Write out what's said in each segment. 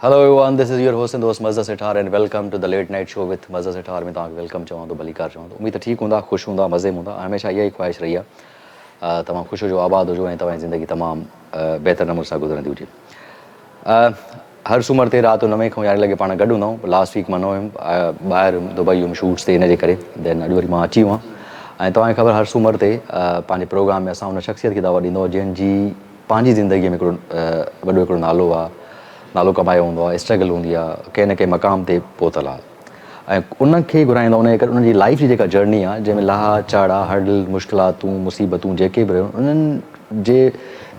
Hello everyone, this is your host and host Mazza Sethar and welcome to the late night show with Mazza Sethar में तव्हांखे welcome चवां थो भली car चवां थो उम्मीद ठीक हूंदा ख़ुशि हूंदा मज़े में हूंदा हमेशा इहा ई ख़्वाहिश रही आहे तमामु ख़ुशि हुजो आबाद हुजो ऐं तव्हांजी ज़िंदगी तमामु बहितर नमूने सां गुज़रंदी हुजे हर सूमर ते राति 9 खां 11 लॻे पाण गॾु हूंदा आहियूं लास्ट वीक मां न हुयुमि ॿाहिरि दुबई हुयुमि शूट्स ते हिन जे करे देन अॼु वरी मां अची वियो आहियां ऐं तव्हांखे ख़बर हर सूमर ते पंहिंजे प्रोग्राम में असां उन शख़्सियत खे दावा ॾींदो जंहिंजी पंहिंजी ज़िंदगीअ में हिकिड़ो वॾो हिकिड़ो नालो आहे नालो कमायो हूंदो आहे स्ट्रगल हूंदी आहे कंहिं न कंहिं मक़ाम ते पहुतल आहे ऐं उनखे घुराईंदा उन जे करे उनजी लाइफ जी जेका जर्नी आहे जंहिंमें लाहा चाड़ा हर्डल मुश्किलातूं मुसीबतूं जेके बि रहियूं उन्हनि जे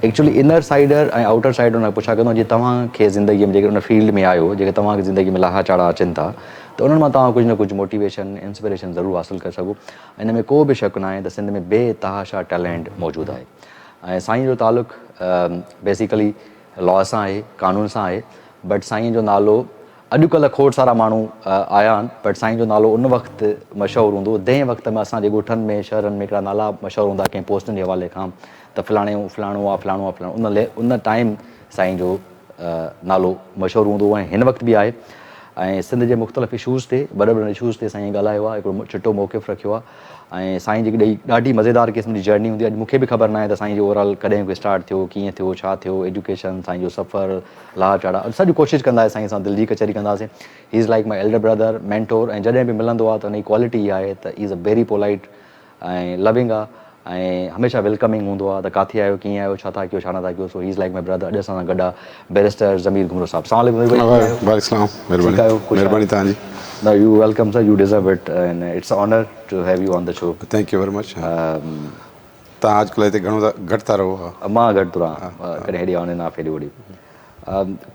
एक्चुअली इनर साइडर ऐं आउटर साइडर उन पुछा कंदो जीअं तव्हांखे ज़िंदगीअ में जेके उन फील्ड में आहियो जेके तव्हांखे ज़िंदगी में लाहा चाड़ा अचनि था त उन्हनि मां तव्हां कुझु न कुझु मोटिवेशन इंस्पिरेशन ज़रूरु हासिलु करे सघो ऐं हिन में को बि शक न आहे त सिंध में बेतहाशा टैलेंट मौजूदु आहे ऐं साईं जो तालुक़ु बेसिकली लॉ सां आहे कानून सां आहे बट साईं जो नालो अॼुकल्ह खोड़ सारा माण्हू आया आहिनि बट साईं जो नालो उन वक़्तु मशहूरु हूंदो जंहिं वक़्त में असांजे ॻोठनि में शहरनि में हिकिड़ा नाला मशहूरु हूंदा कंहिं पोस्टनि जे हवाले खां त फलाणो आहे फलाणो उन टाइम साईं जो नालो मशहूरु हूंदो ऐं हिन वक़्तु बि आहे ऐं सिंध जे मुख़्तलिफ़ इशूज़ ते वॾनि इशूज़ ते साईं ॻाल्हायो आहे हिकिड़ो चिटो मौक़िफ़ रखियो आहे ऐं साईं जेकी ॾाढी मज़ेदार क़िस्म जी जर्नी हूंदी आहे अॼु मूंखे बि ख़बर न आहे त साईं जो ओवरऑल कॾहिं को स्टार्ट थियो कीअं थियो छा थियो एजुकेशन साईं जो सफ़र लाह चाड़ा सॼी कोशिशि कंदा साईं सां दिलि जी कचहरी कंदासीं he is like my elder brother mentor ऐं जॾहिं बि मिलंदो आहे त हुनजी क्वालिटी इहा आहे त इज़ अ वेरी पोलाइट ऐं लविंग आहे ऐं हमेशह वेलकमिंग हूंदो आहे त किथे आहियो कीअं आहियो छा था कयो छा नथा कयो सो he is like my brother अॼु असां सां गॾु आहे बैरिस्टर ज़मीर घुमरो साहिबु महिरबानी तव्हांजी No, you welcome, sir. You deserve it, and it's an honor to have you on the show. Thank you very much. तव्हां अॼुकल्ह हिते घटि था रहो मां घटि थो रहां कॾहिं हेॾी ऑन एंड ऑफ हेॾी वॾी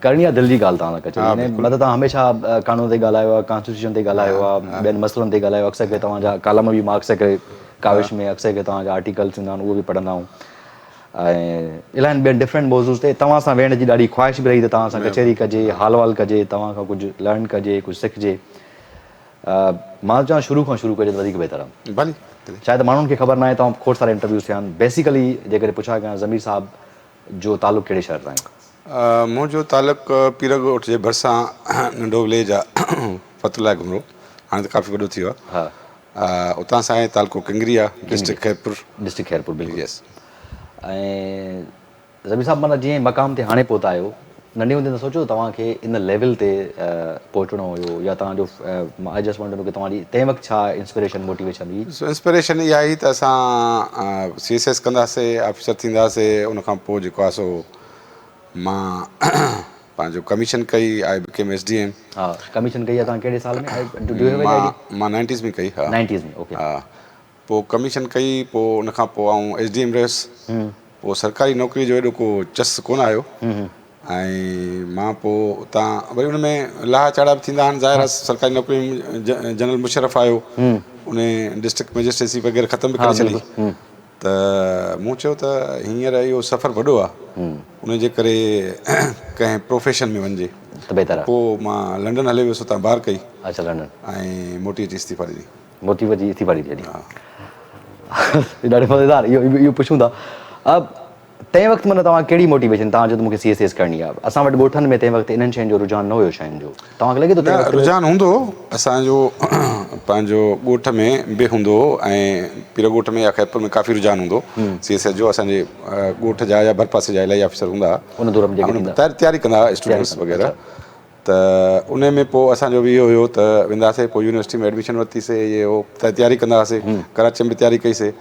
करणी आहे दिलि जी ॻाल्हि तव्हां सां कचहरी मतिलबु तव्हां हमेशह कानून ते ॻाल्हायो आहे कॉन्स्टिट्यूशन ते ॻाल्हायो आहे ॿियनि मसइलनि ते ॻाल्हायो अक्सर करे तव्हांजा कालम बि मां अक्सर करे काविश में अक्सर करे तव्हांजा आर्टिकल्स हूंदा आहिनि उहे बि पढ़ंदा आहियूं ऐं इलाही ॿियनि डिफरेंट मौज़ूज़ ते तव्हां सां वेहण जी ॾाढी ख़्वाहिश बि रही त तव्हां सां कचहरी कजे हाल वाल कजे तव्हां खां कुझु लर्न कजे कुझु सिखिजे मां चवां शुरू खां शुरू कजे त वधीक बहितर आहे शायदि माण्हुनि खे ख़बर न आहे तव्हां खोड़ सारा इंटरव्यूज़ थिया आहिनि बेसिकली जेकॾहिं पुछा कयां ज़मीर साहिबु जो तालुक़ु कहिड़े शहर सां आहे मुंहिंजो तालुक़ु पीर ॻोठ जे भरिसां नंढो विलेज आहे फतुल्ला घुमरो हाणे त काफ़ी वॾो थी वियो आहे उतां सां आहे तालुको किंगरी आहे डिस्ट्रिक्ट खैरपुर बिल्कुलु यस ऐं ज़मीर साहिबु माना जीअं मक़ाम ते हाणे पहुता आहियो नंढे हूंदे त सोचो तव्हांखे इन लेवल ते पहुचणो हुयो या तव्हांजो आई जस्ट वांट टू नो की तव्हांजी तंहिं वक़्तु छा इंस्पिरेशन मोटिवेशन हुई इंस्पिरेशन इहा ई त असां CSS कंदासीं ऑफिसर थींदासीं उनखां पोइ जेको आहे सो मां पंहिंजो कमीशन कई आई बिकेम SDM हा कमीशन कई आहे तव्हां कहिड़े साल में मां 90s में कई हा 90s में ओके हा पोइ कमीशन कई पोइ उनखां पोइ आउं SDM रहियुसि पोइ सरकारी नौकिरी जो एॾो को चस कोन आयो ऐं मां पोइ उतां वरी हुन में लाहा चाड़ा बि थींदा आहिनि ज़ाहिर आहे सरकारी नौकिरी में जनरल मुशरफ आयो उन डिस्ट्रिक्ट मजिस्ट्रेसी वग़ैरह ख़तम बि करे छॾी त मूं चयो त हींअर इहो सफ़र वॾो आहे उन जे करे कंहिं प्रोफेशन में वञिजे त बहितर आहे पोइ मां लंडन हली वियुसि उतां ॿाहिरि कई अच्छा लंडन ऐं मोटी अची इस्तीफ़ा ॾिनी इस्तीफ़ा ॾिनी ॾाढो मज़ेदार इहो पुछूं था तंहिं वक़्तु माना तव्हां कहिड़ी मोटिवेशन तव्हां जो मूंखे CSS करणी आहे असां वटि ॻोठनि में तंहिं वक़्तु इन्हनि शयुनि जो रुझान न हुयो शयुनि जो तव्हांखे लॻे थो रुझान हूंदो असांजो पंहिंजो ॻोठ में बि हूंदो ऐं पीर ॻोठ में या खैरपुर में काफ़ी रुझान हूंदो CSS जो असांजे ॻोठ जा या भरपासे जा इलाही ऑफिसर हूंदा तयारी कंदा स्टूडेंट्स वग़ैरह त उन में पोइ असांजो बि इहो हुयो त वेंदासीं पोइ यूनिवर्सिटी में एडमिशन वरितीसीं इहे उहो त तयारी कंदा हुआसीं कराची में बि तयारी कईसीं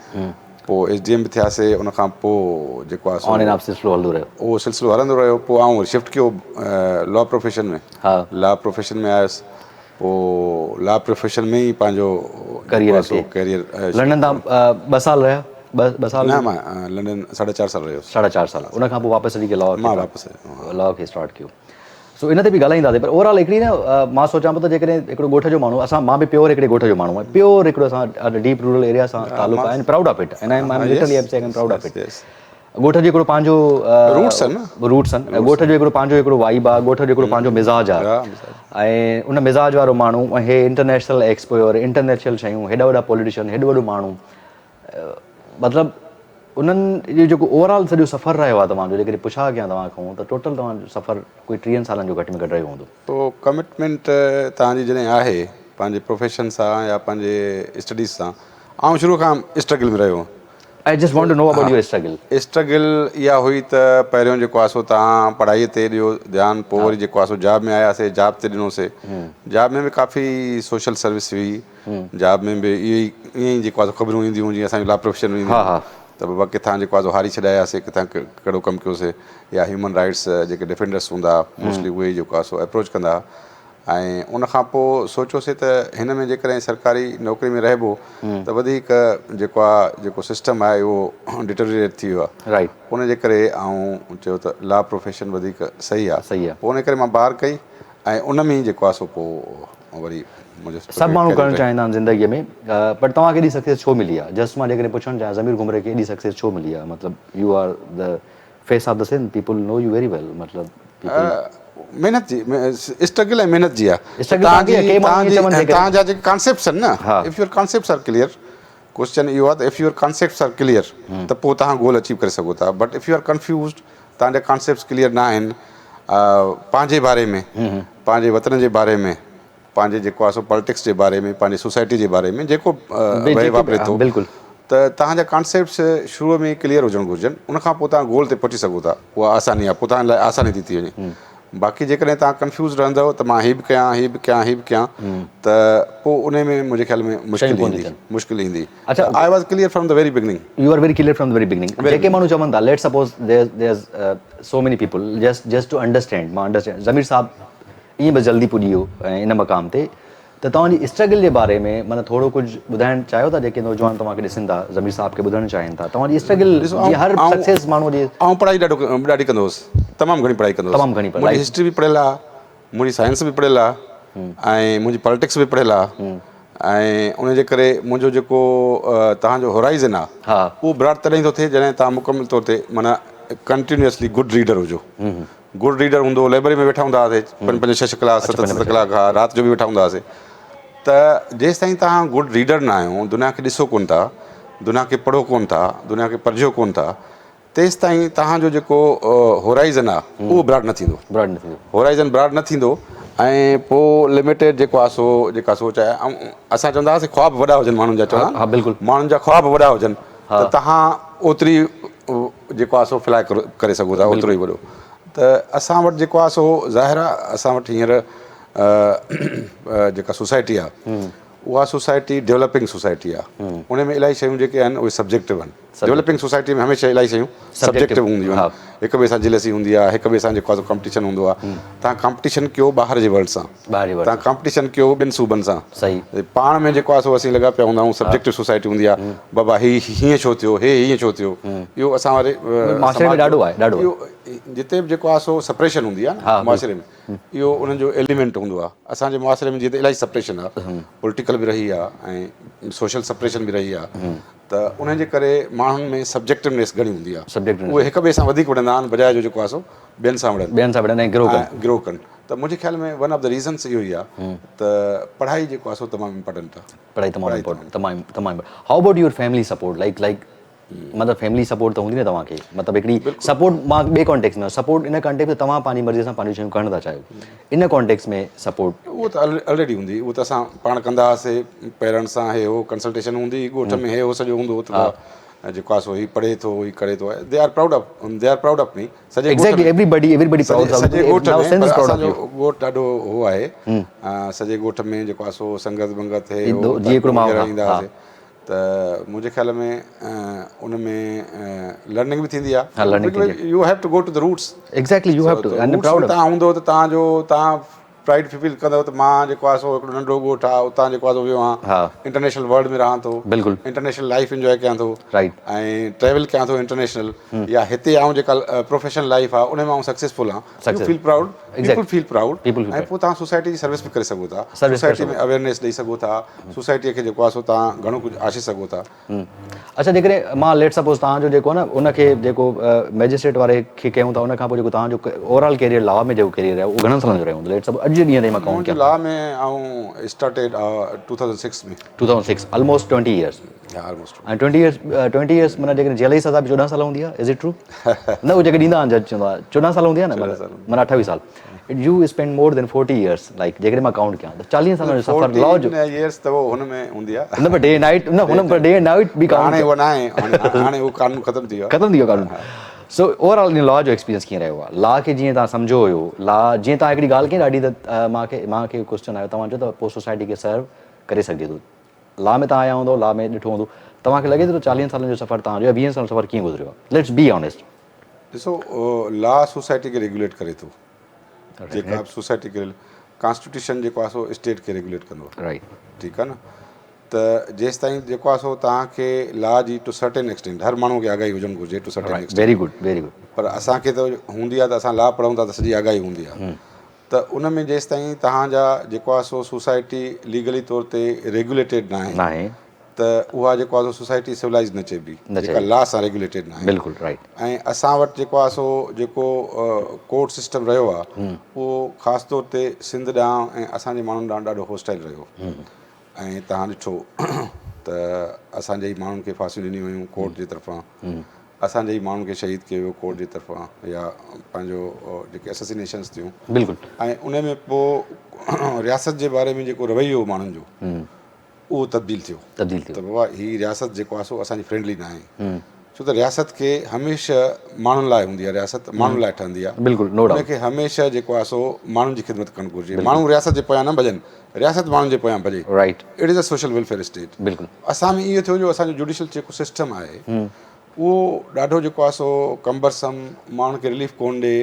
पोइ SDM बि थियासीं उनखां पोइ जेको आहे उहो सिलसिलो हलंदो रहियो पोइ आउं शिफ्ट कयो लॉ प्रोफेशन में लॉ प्रोफेशन में आयुसि पोइ लॉ प्रोफेशन में ई पंहिंजो कैरियर लंडन तव्हां 2 साल रहिया 2 साल न मां लंडन 4.5 साल रहियो 4.5 साल उनखां पोइ वापसि अची करे मां वापसि लॉ खे स्टार्ट कयो सो इन ते बि ॻाल्हाईंदासीं पर ओवरऑल हिकिड़ी न मां सोचां पियो त जेकॾहिं हिकिड़ो ॻोठ जो माण्हू मां बि प्योर हिकिड़े ॻोठ जो माण्हू आहियां प्योर हिकिड़ो असां डीप रूरल एरिया सां तालुक़ु आहे proud of it and I am literally proud of it ॻोठ जो हिकिड़ो पंहिंजो रूट्स आहिनि ॻोठ जो हिकिड़ो पंहिंजो हिकिड़ो वाइब आहे ॻोठ जो हिकिड़ो पंहिंजो मिज़ाज आहे ऐं उन मिज़ाज वारो माण्हू ऐं हे इंटरनेशनल एक्सपोयर इंटरनेशनल शयूं हेॾा वॾा पॉलिटिशियन हेॾो वॾो माण्हू मतिलबु उन्हनि जो जेको ओवरऑल सॼो सफ़र रहियो आहे तव्हांजो, जेकॾहिं पुछा कयां तव्हां खां त टोटल तव्हांजो सफ़र कोई 30 सालनि जो घटि में घटि रहियो हूंदो? तो कमिटमेंट तव्हांजी जॾहिं आहे पंहिंजे प्रोफेशन सां या पंहिंजे स्टडीज़ सां, ऐं शुरू खां स्ट्रगल में रहियो। आई just want to know about your struggle. Struggle इहा हुई त पहिरियों जेको आहे सो तव्हां पढ़ाईअ ते ॾियो ध्यानु, पोइ वरी जेको आहे सो जॉब में आयासीं, जॉब ते ॾिनोसीं। जॉब में बि काफ़ी सोशल सर्विस हुई, जॉब में बि ईअं ई जेको आहे ख़बरूं ईंदियूं, जीअं असांजो लॉ प्रोफेशन ईंदियूं त बाबा किथां जेको आहे सो हारी छॾायासीं, किथां कहिड़ो कमु कयोसीं, या ह्यूमन राइट्स जेके डिफेंडर्स हूंदा मोस्टली उहे जेको आहे सो अप्रोच कंदा। ऐं उनखां पोइ सोचियोसीं त हिन में जेकॾहिं सरकारी नौकिरी में रहिबो त वधीक जेको सिस्टम आहे उहो डिटेरिएट थी वियो आहे। राइट। उन जे करे ऐं चयो त लॉ प्रोफेशन वधीक सही आहे। सही आहे। पोइ उन करे मां ॿार कई ऐं उन में ई जेको आहे सो पोइ वरी सभु माण्हू करणु चाहींदा आहिनि ज़िंदगीअ में, पर तव्हांखे एॾी सक्सेस छो मिली आहे? जस्ट मां जेकॾहिं पुछणु चाहियां ज़मीर घुमरे खे एॾी सक्सेस छो मिली आहे? मतिलबु you are the face of the सिन, people know you very well. मतिलबु महिनत जी, स्ट्रगल ऐं महिनत जी आहे। तव्हांजा तव्हांजा जेके कॉन्सेप्ट्स आहिनि न, if your concepts are clear, question इहो आहे त if your concepts are clear त पोइ तव्हां गोल अचीव करे सघो था। But if you are confused, तव्हांजा कॉन्सेप्ट्स क्लियर न आहिनि पंहिंजे बारे में, पंहिंजे वतन जे बारे में, पंहिंजे जेको आहे सो पॉलिटिक्स जे बारे में, पंहिंजे सोसाइटी जे बारे में जेको वापरे थो, बिल्कुलु, त तव्हांजा कॉन्सेप्ट्स शुरूअ में क्लियर हुजणु घुरिजनि। उनखां पोइ तव्हां गोल ते पहुची सघो था, उहा आसानी आहे, पोइ तव्हां लाइ आसानी थी वञे। बाक़ी जेकॾहिं तव्हां कंफ्यूज़ रहंदव त मां हीअ बि कयां, हीअ बि कयां, हीअ बि कयां, त पोइ उन में मुंहिंजे ख्याल में मुश्किल ईंदी। अच्छा, I was clear from the very beginning. You are very clear from the very beginning. जेके माण्हू चवनि था, let's suppose there is so many people, just to understand, मां अंडरस्टैंड ज़मीर साहब ईअं बि जल्दी पुॼी वियो ऐं इन मक़ाम ते, त तव्हांजी स्ट्रगल जे बारे में माना थोरो कुझु ॿुधाइणु चाहियो था? जेके नौजवान तव्हांखे ॾिसनि था, ज़मीर साहब खे ॿुधणु चाहिनि था, तव्हांजी स्ट्रगल हर सक्सेस माण्हू जी। ऐं पढ़ाई ॾाढी कंदो हुउसि, तमामु घणी पढ़ाई कंदो हुउसि। तमामु घणी मुंहिंजी हिस्ट्री बि पढ़ियल आहे, मुंहिंजी साइंस बि पढ़ियल आहे, ऐं मुंहिंजी पॉलिटिक्स बि पढ़ियल आहे। ऐं उन जे करे मुंहिंजो जेको तव्हांजो होराइज़न आहे उहो ब्रॉड तॾहिं थो थिए जॾहिं तव्हां मुकमिल तौर ते माना कंटिन्यूअसली गुड रीडर हुजो। गुड रीडर हूंदो, लाइब्रेरी में वेठा हूंदा हुआसीं 5-5, 6 कलाक, 7-7 कलाक, हा राति जो बि वेठा हूंदा हुआसीं। त जेसि ताईं तव्हां गुड रीडर न आहियो, दुनिया खे ॾिसो कोन था, दुनिया खे पढ़ो कोन था, दुनिया खे परझियो कोन था, तेसि ताईं तव्हांजो जेको होराइज़न आहे उहो ब्रॉड न थींदो। होराइज़न ब्रॉड न थींदो ऐं पोइ लिमिटेड जेको आहे सो जेका सोच आहे। ऐं असां चवंदा हुआसीं ख्वाब वॾा हुजनि माण्हुनि जा, चवंदा बिल्कुलु, माण्हुनि जा ख्वाब वॾा हुजनि त तव्हां ओतिरी जेको आहे सो फ्लाई करे सघो था, ओतिरो ई वॾो। त असां वटि जेको आहे सो ज़ाहिर आहे, असां वटि हींअर जेका सोसाइटी आहे उहा सोसाइटी डेवलपिंग सोसाइटी आहे। उन में इलाही शयूं जेके आहिनि उहे सब्जेक्टिव आहिनि। डेवलपिंग सोसाइटी में हमेशह इलाही शयूं सब्जेक्टिव हूंदियूं आहिनि। हिक ॿिए सां जेलसी हूंदी आहे, हिक ॿिए सां जेको आहे कॉम्पिटिशन हूंदो आहे। तव्हां कॉम्पिटिशन कयो ॿाहिरि जे वर्ल्ड सां, तव्हां कॉम्पिटिशन कयो ॿिनि सूबनि सां। सही, पाण में जेको आहे सो असीं लॻा पिया हूंदा आहियूं, सब्जेक्टिव सोसाइटी हूंदी आहे, बाबा हीअं छो थियो, हीअं छो थियो। इहो असां वारे ॾाढो आहे। जिते बि जेको आहे सो सेपरेशन हूंदी आहे न मुआशिरे में, इहो उन्हनि जो एलिमेंट हूंदो आहे। असांजे मुआशिरे में जीअं त इलाही सेपरेशन आहे, पॉलिटिकल बि रही आहे ऐं सोशल सेपरेशन बि रही आहे। त उन जे करे माण्हुनि में सब्जेक्टिवनेस घणी हूंदी आहे। उहे हिक ॿिए सां वधीक विढ़ंदा आहिनि बजाए जो जेको आहे सो ॿियनि सां विढ़नि ऐं ग्रो कनि। त मुंहिंजे ख़्याल में वन ऑफ द रीज़न्स इहो ई आहे त पढ़ाई जेको आहे सो तमामु इम्पोर्टेंट आहे। पढ़ाई तमामु इम्पोर्टेंट, तमामु। How about your family support? Like मतिलबु फैमिली सपोर्ट त हूंदी न तव्हांखे? मतिलबु हिकिड़ी सपोर्ट, मां ॿिए कॉन्टेक्स्ट में सपोर्ट, इन कॉन्टेक्स्ट में तव्हां पंहिंजी मर्ज़ी सां पंहिंजूं शयूं करणु था चाहियो, इन कॉन्टेक्स्ट में सपोर्ट उहो त ऑलरेडी हूंदी। उहो त असां पाण कंदा हुआसीं, पेरेंट्स सां हे हो कंसल्टेशन हूंदी, ॻोठ में हे हो सॼो हूंदो त जेको आहे सो ही पढ़े थो, ही करे थो। They are proud of me. सॼे ॻोठ ॾाढो हो आहे, सॼे ॻोठ में जेको आहे सो संगत वंगत हे ईंदा हुआसीं। त मुंहिंजे ख़्याल में उन में लर्निंग बि थींदी आहे। You have to go to the roots. Exactly, you have to. तव्हां हूंदो त तव्हां प्राइड फील कंदव त मां जेको आहे सो हिकिड़ो नंढो ॻोठ आहे, उतां जेको आहे सो वियो आहियां, इंटरनेशनल वर्ल्ड में रहां थो, बिल्कुलु इंटरनेशनल लाइफ इंजॉय कयां थो, राइट, ऐं ट्रैवल कयां थो इंटरनेशनल, या हिते आऊं जेका प्रोफेशनल लाइफ आहे उन में आऊं सक्सेसफुल आहियां। यू फील प्राउड, पीपल फील प्राउड, ऐं पोइ तव्हां सोसाइटी जी सर्विस बि करे सघो था, सोसाइटी में अवेयरनेस ॾेई सघो था, सोसाइटीअ खे जेको आहे सो तव्हां घणो कुझु आशे सघो था। अच्छा, जेकॾहिं मां लेट सपोज़ तव्हांजो जेको आहे न उनखे जेको मैजिस्ट्रेट वारे खे कयूं था, उनखां पोइ जेको तव्हांजो ओवरऑल कैरियर लॉ में जेको कैरियर आहे उहो घणनि सालनि जो रहियो हूंदो? लेट सपोज़ अॼु ॾींहं ताईं मां काउंट मुंहिंजो कयां लॉ में आऊं स्टार्टेड 2006 में 2006 ऑलमोस्ट 20 years ऑलमोस्ट ऐं 20 years माना जेकॾहिं जेल जी सज़ा बि 14 साल हूंदी आहे इज़ इट ट्रू न उहो जेके ॾींदा आहिनि जज चवंदो आहे 14 साल हूंदी आहे न माना 28 साल you spend more than 40 years like जेकॾहिं मां काउंट कयां त 40 सालनि जो सफ़र लॉ जो years त वो हुन में हूंदी आहे न पर डे नाइट न हुन पर डे नाइट बि हाणे काउंट उहो न आहे हाणे उहो कानून ख़तमु थी वियो आहे ख़तमु थी वियो कानून सो ओवरऑल इन लॉ जो एक्सपीरियंस कीअं रहियो आहे लॉ खे जीअं तव्हां सम्झो हुयो लॉ जीअं तव्हां हिकिड़ी ॻाल्हि कई ॾाढी त मूंखे क्वेश्चन आयो तव्हां चओ त पोइ सोसाइटी खे सर्व करे सघिजे थो लॉ में तव्हां आया हूंदो लॉ में ॾिठो हूंदो तव्हांखे लॻे थो 40 सालनि जो सफ़र तव्हांजो 20 सालनि जो सफ़र कीअं गुज़रियो आहे लेट्स बी ऑनेस्ट ॾिसो लॉ सोसाइटी खे रेगुलेट करे थो जेका सोसाइटी खे कॉन्स्टिट्यूशन जेको आहे सो स्टेट खे रेगुलेट कंदो आहे राइट ठीकु आहे न त जेसि ताईं जेको आहे सो तव्हांखे लॉ जी टू सर्टेन एक्सटेंट हर माण्हू खे आगाही हुजणु घुरिजे to certain extent very good पर असांखे त हूंदी आहे त असां लॉ पढ़ूं था त सॼी आगाही हूंदी आहे त उन में जेसि ताईं तव्हांजा जेको आहे सो सोसाइटी लीगली तौर ते रेगुलेटेड न आहे त उहा जेको आहे सो सोसाइटी सिविलाइज़ न चइबी जेका लॉ सां रेगुलेटेड न आहे बिल्कुलु राइट ऐं असां वटि जेको आहे सो जेको कोर्ट सिस्टम रहियो आहे उहो ख़ासि तौर ते सिंध ॾांहुं ऐं असांजे माण्हुनि ॾांहुं ॾाढो हॉस्टाइल रहियो ऐं तव्हां ॾिठो त असांजे ई माण्हुनि खे फांसियूं ॾिनियूं हुयूं कोर्ट जे तरफ़ां असांजे ई माण्हुनि खे शहीद कयो वियो कोर्ट जे तरफ़ां या पंहिंजो जेके असैसिनेशन्स थियूं बिल्कुलु ऐं उन में पोइ रियासत जे बारे में जेको रवैयो माण्हुनि जो उहो तब्दील थियो त बाबा हीअ रियासत जेको आहे सो असांजी फ्रेंडली न आहे छो त रियासत खे हमेशह माण्हुनि लाइ हूंदी आहे रियासत माण्हुनि लाइ ठहंदी आहे बिल्कुलु उनखे हमेशह जेको आहे सो माण्हुनि जी ख़िदमत करणु घुरिजे माण्हू रियासत जे पोयां न भॼनि रियासत माण्हुनि जे पोयां भॼे right it is a social welfare state बिल्कुलु असां में इहो थियो जो असांजो जुडिशल जेको सिस्टम आहे उहो ॾाढो जेको आहे सो कम्बरसम माण्हुनि खे रिलीफ कोन ॾे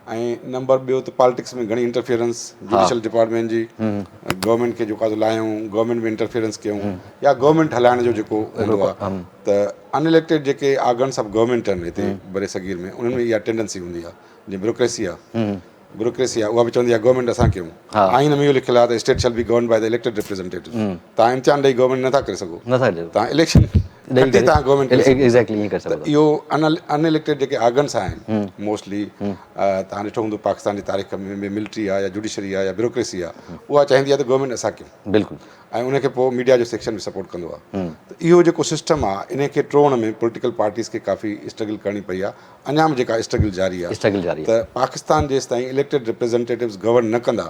ऐं नंबर ॿियो त पॉलिटिक्स में घणी इंटरफियरेंस जुडिशल डिपार्टमेंट जी गवर्नमेंट खे जेको आहे लाहियूं गवर्नमेंट में इंटरफियरेंस कयूं या गवर्नमेंट हलाइण जो जेको हूंदो आहे त अनइलेक्टेड जेके आर्गन्स ऑफ गवर्नमेंट आहिनि हिते बड़े सगीर में उन्हनि में इहा टेंडेंसी हूंदी आहे जीअं ब्यूरोक्रेसी आहे उहा बि चवंदी आहे गवर्नमेंट असां कयूं आइन में इहो लिखियलु आहे त state shall be govern by the elected representative तव्हां इम्तिहान ॾेई गवर्नमेंट नथा करे सघो तव्हां इलेक्शन तव्हां गवर्नमेंट इहो अनइलेक्टेड जेके आर्गन्स आहिनि मोस्टली तव्हां ॾिठो हूंदो पाकिस्तान जी तारीख़ में मिलिट्री आहे या जुडिशरी आहे या ब्यूरोक्रेसी आहे उहा चाहींदी आहे त गवर्नमेंट असां कयूं बिल्कुलु ऐं उनखे पोइ मीडिया जो सेक्शन बि सपोर्ट कंदो आहे त इहो जेको सिस्टम आहे इन खे टोड़ण में पॉलिटिकल पार्टीज़ खे काफ़ी स्ट्रगल करणी पई आहे अञा बि जेका स्ट्रगल जारी आहे त पाकिस्तान जेसि ताईं इलेक्टेड रिप्रेजेंटेटिव्स गवर्न न कंदा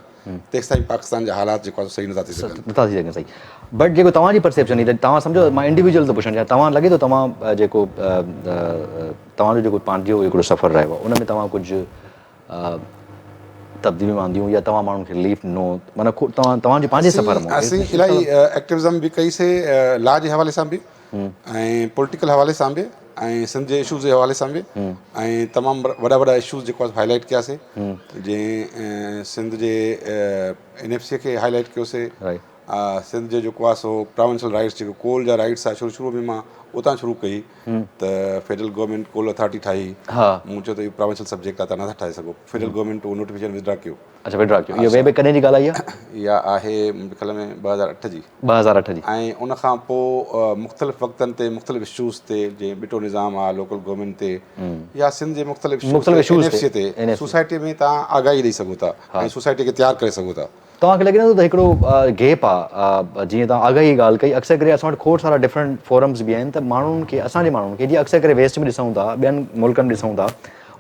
तेसि ताईं पाकिस्तान जा हालात जेको आहे सही नथा थी सघनि सही बट जेको तव्हांजी परसेप्शन आहे तव्हां सम्झो मां इंडिविजुअल थो पुछणु चाहियां तव्हां लॻे थो तव्हां जेको तव्हांजो जेको पंहिंजो हिकिड़ो सफ़र रहियो आहे उन में तव्हां कुझु तब्दीलियूं आंदियूं या तव्हां माण्हुनि खे रिलीफ ॾिनो माना तव्हांजे पंहिंजे सफ़र में असीं इलाही एक्टिविज़म बि कईसीं लॉ जे हवाले सां बि ऐं पॉलिटिकल हवाले सां बि ऐं सिंध जे इशूज़ जे हवाले सां बि ऐं तमामु वॾा वॾा इशूज़ जेको आहे हाईलाइट कयासीं जीअं सिंध जे NFC खे हाईलाइट कयोसीं सिंध जो जेको आहे सो प्रोविंशियल राइट्स जेको कोल जा राइट्स आहे शुरू में मां उतां शुरू कई त फेडरल गवर्नमेंट कोल अथॉरिटी ठाही मूं चयो त इहो प्रोविंशियल सब्जेक्ट आहे तव्हां नथा ठाहे सघो फेडरल गवर्नमेंट उहो नोटिफिकेशन विड्रॉ कयो कॾहिं जी ॻाल्हि आहे इहा आहे मुंहिंजे ख़्याल में 2008 जी ऐं उनखां पोइ मुख़्तलिफ़ वक़्तनि ते मुख़्तलिफ़ इशूज़ ते जीअं बिटो निज़ाम आहे लोकल गवर्नमेंट ते या सिंध जे मुख़्तलिफ़ ते सोसाइटी में तव्हां आगाही ॾेई सघो था ऐं सोसाइटी खे तयारु करे सघो था तव्हांखे लॻे नथो त हिकिड़ो गैप आहे जीअं तव्हां आगाही ॻाल्हि कई अक्सर करे असां वटि खोड़ सारा डिफरेंट फोरम्स बि आहिनि त माण्हुनि खे असांजे माण्हुनि खे जीअं अक्सर करे वेस्ट में ॾिसूं था ॿियनि मुल्कनि में ॾिसूं था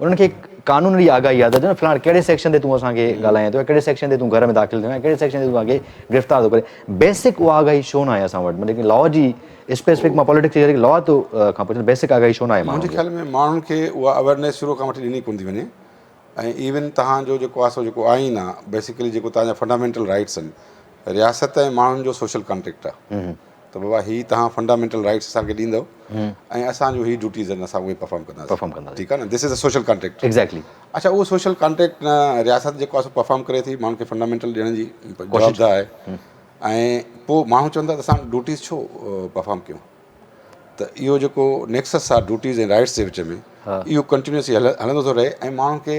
उन्हनि खे कानून जी आगाही आहे त फ़िलहालु कहिड़े सेक्शन ते तूं असांखे ॻाल्हाए थो कहिड़े सेक्शन ते तूं घर में दाख़िल थियो आहे कहिड़े सेक्शन ते तूं अॻे गिरफ़्तार थो करे बेसिक उहा आगाही छो न आहे असां वटि मतिलबु लॉ जी स्पेसिफिक मां पॉलिटिक्स जे लॉ तो खां पुछां बेसिक आगाही छो न आहे मुंहिंजे ख़्याल में माण्हुनि खे उहा अवेयरनेस शुरू खां वठी ॾिनी कोन थी वञे ऐं इवन तव्हांजो जेको आहे सो जेको आइन आहे बेसिकली जेको तव्हांजा फंडामेंटल राइट्स आहिनि रियासत ऐं माण्हुनि जो सोशल कॉन्ट्रेक्ट आहे त बाबा हीअ तव्हां फंडामेंटल राइट्स असांखे ॾींदव ऐं असांजो हीअ ड्यूटीज़ आहिनि असां उहे परफॉर्म कंदा ठीकु आहे न this is a social contract exactly अच्छा उहो सोशल कॉन्ट्रेक्ट रियासत जेको आहे सो परफॉर्म करे थी माण्हुनि खे फंडामेंटल ॾियण जी जवाबदार आहे ऐं पोइ माण्हू चवंदा त असां ड्यूटीज़ छो परफॉर्म कयूं त इहो जेको नेक्सस आहे ड्यूटीज़ ऐं राइट्स जे विच में इहो कंटिन्यूसली हलंदो थो रहे ऐं माण्हुनि खे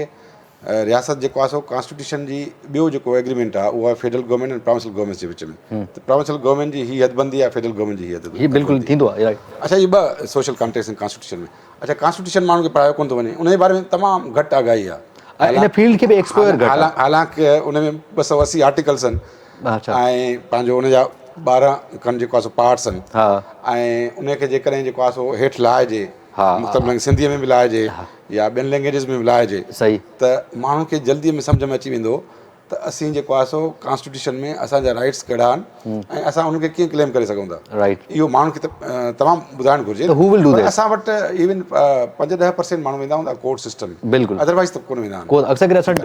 रियासत जेको आहे सो कॉन्स्टिट्यूशन जी ॿियो जेको एग्रीमेंट आहे उहा फेडरल गवर्नमेंट ऐं प्रोविंशियल गवर्नमेंट जे विच में त प्रोविंशियल गवर्नमेंट जी हीअ हदबंदी आहे फेडरल गवर्नमेंट जी हीअ हदबंदी बिल्कुलु थींदो आहे अच्छा इहे ॿ सोशल कॉन्ट्रेक्ट्स आहिनि कॉन्स्टिट्यूशन में अच्छा कॉन्स्टिट्यूशन माण्हुनि खे पढ़ायो कोन थो वञे उन जे बारे में तमामु घटि आगाही आहे इन फील्ड खे बि एक्सपोजर घटि आहे। हालांकि उन में 280 आर्टिकल्स आहिनि अच्छा ऐं पंहिंजो उन जा 12 खनि जेको आहे सो पार्ट्स आहिनि हा ऐं उनखे जेकॾहिं जेको आहे सो हेठि लाहिजे हा मतिलबु सिंधीअ में बि लाहिजे या ॿियनि लैंग्वेजिस में बि लाहिजे सही त माण्हुनि खे जल्दीअ में सम्झ में अची वेंदो त असीं जेको आहे सो कॉन्स्टिट्यूशन में असांजा राइट्स कहिड़ा आहिनि ऐं असां उनखे कीअं क्लेम करे सघूं था। राइट इहो माण्हुनि खे तमामु ॿुधाइणु घुरिजे। त who will do पर that? असां वटि इवन 5-10% माण्हू वेंदा हूंदा कोर्ट सिस्टम में, बिल्कुलु अदरवाइज़ त कोन वेंदा आहिनि। को अक्सर करे असां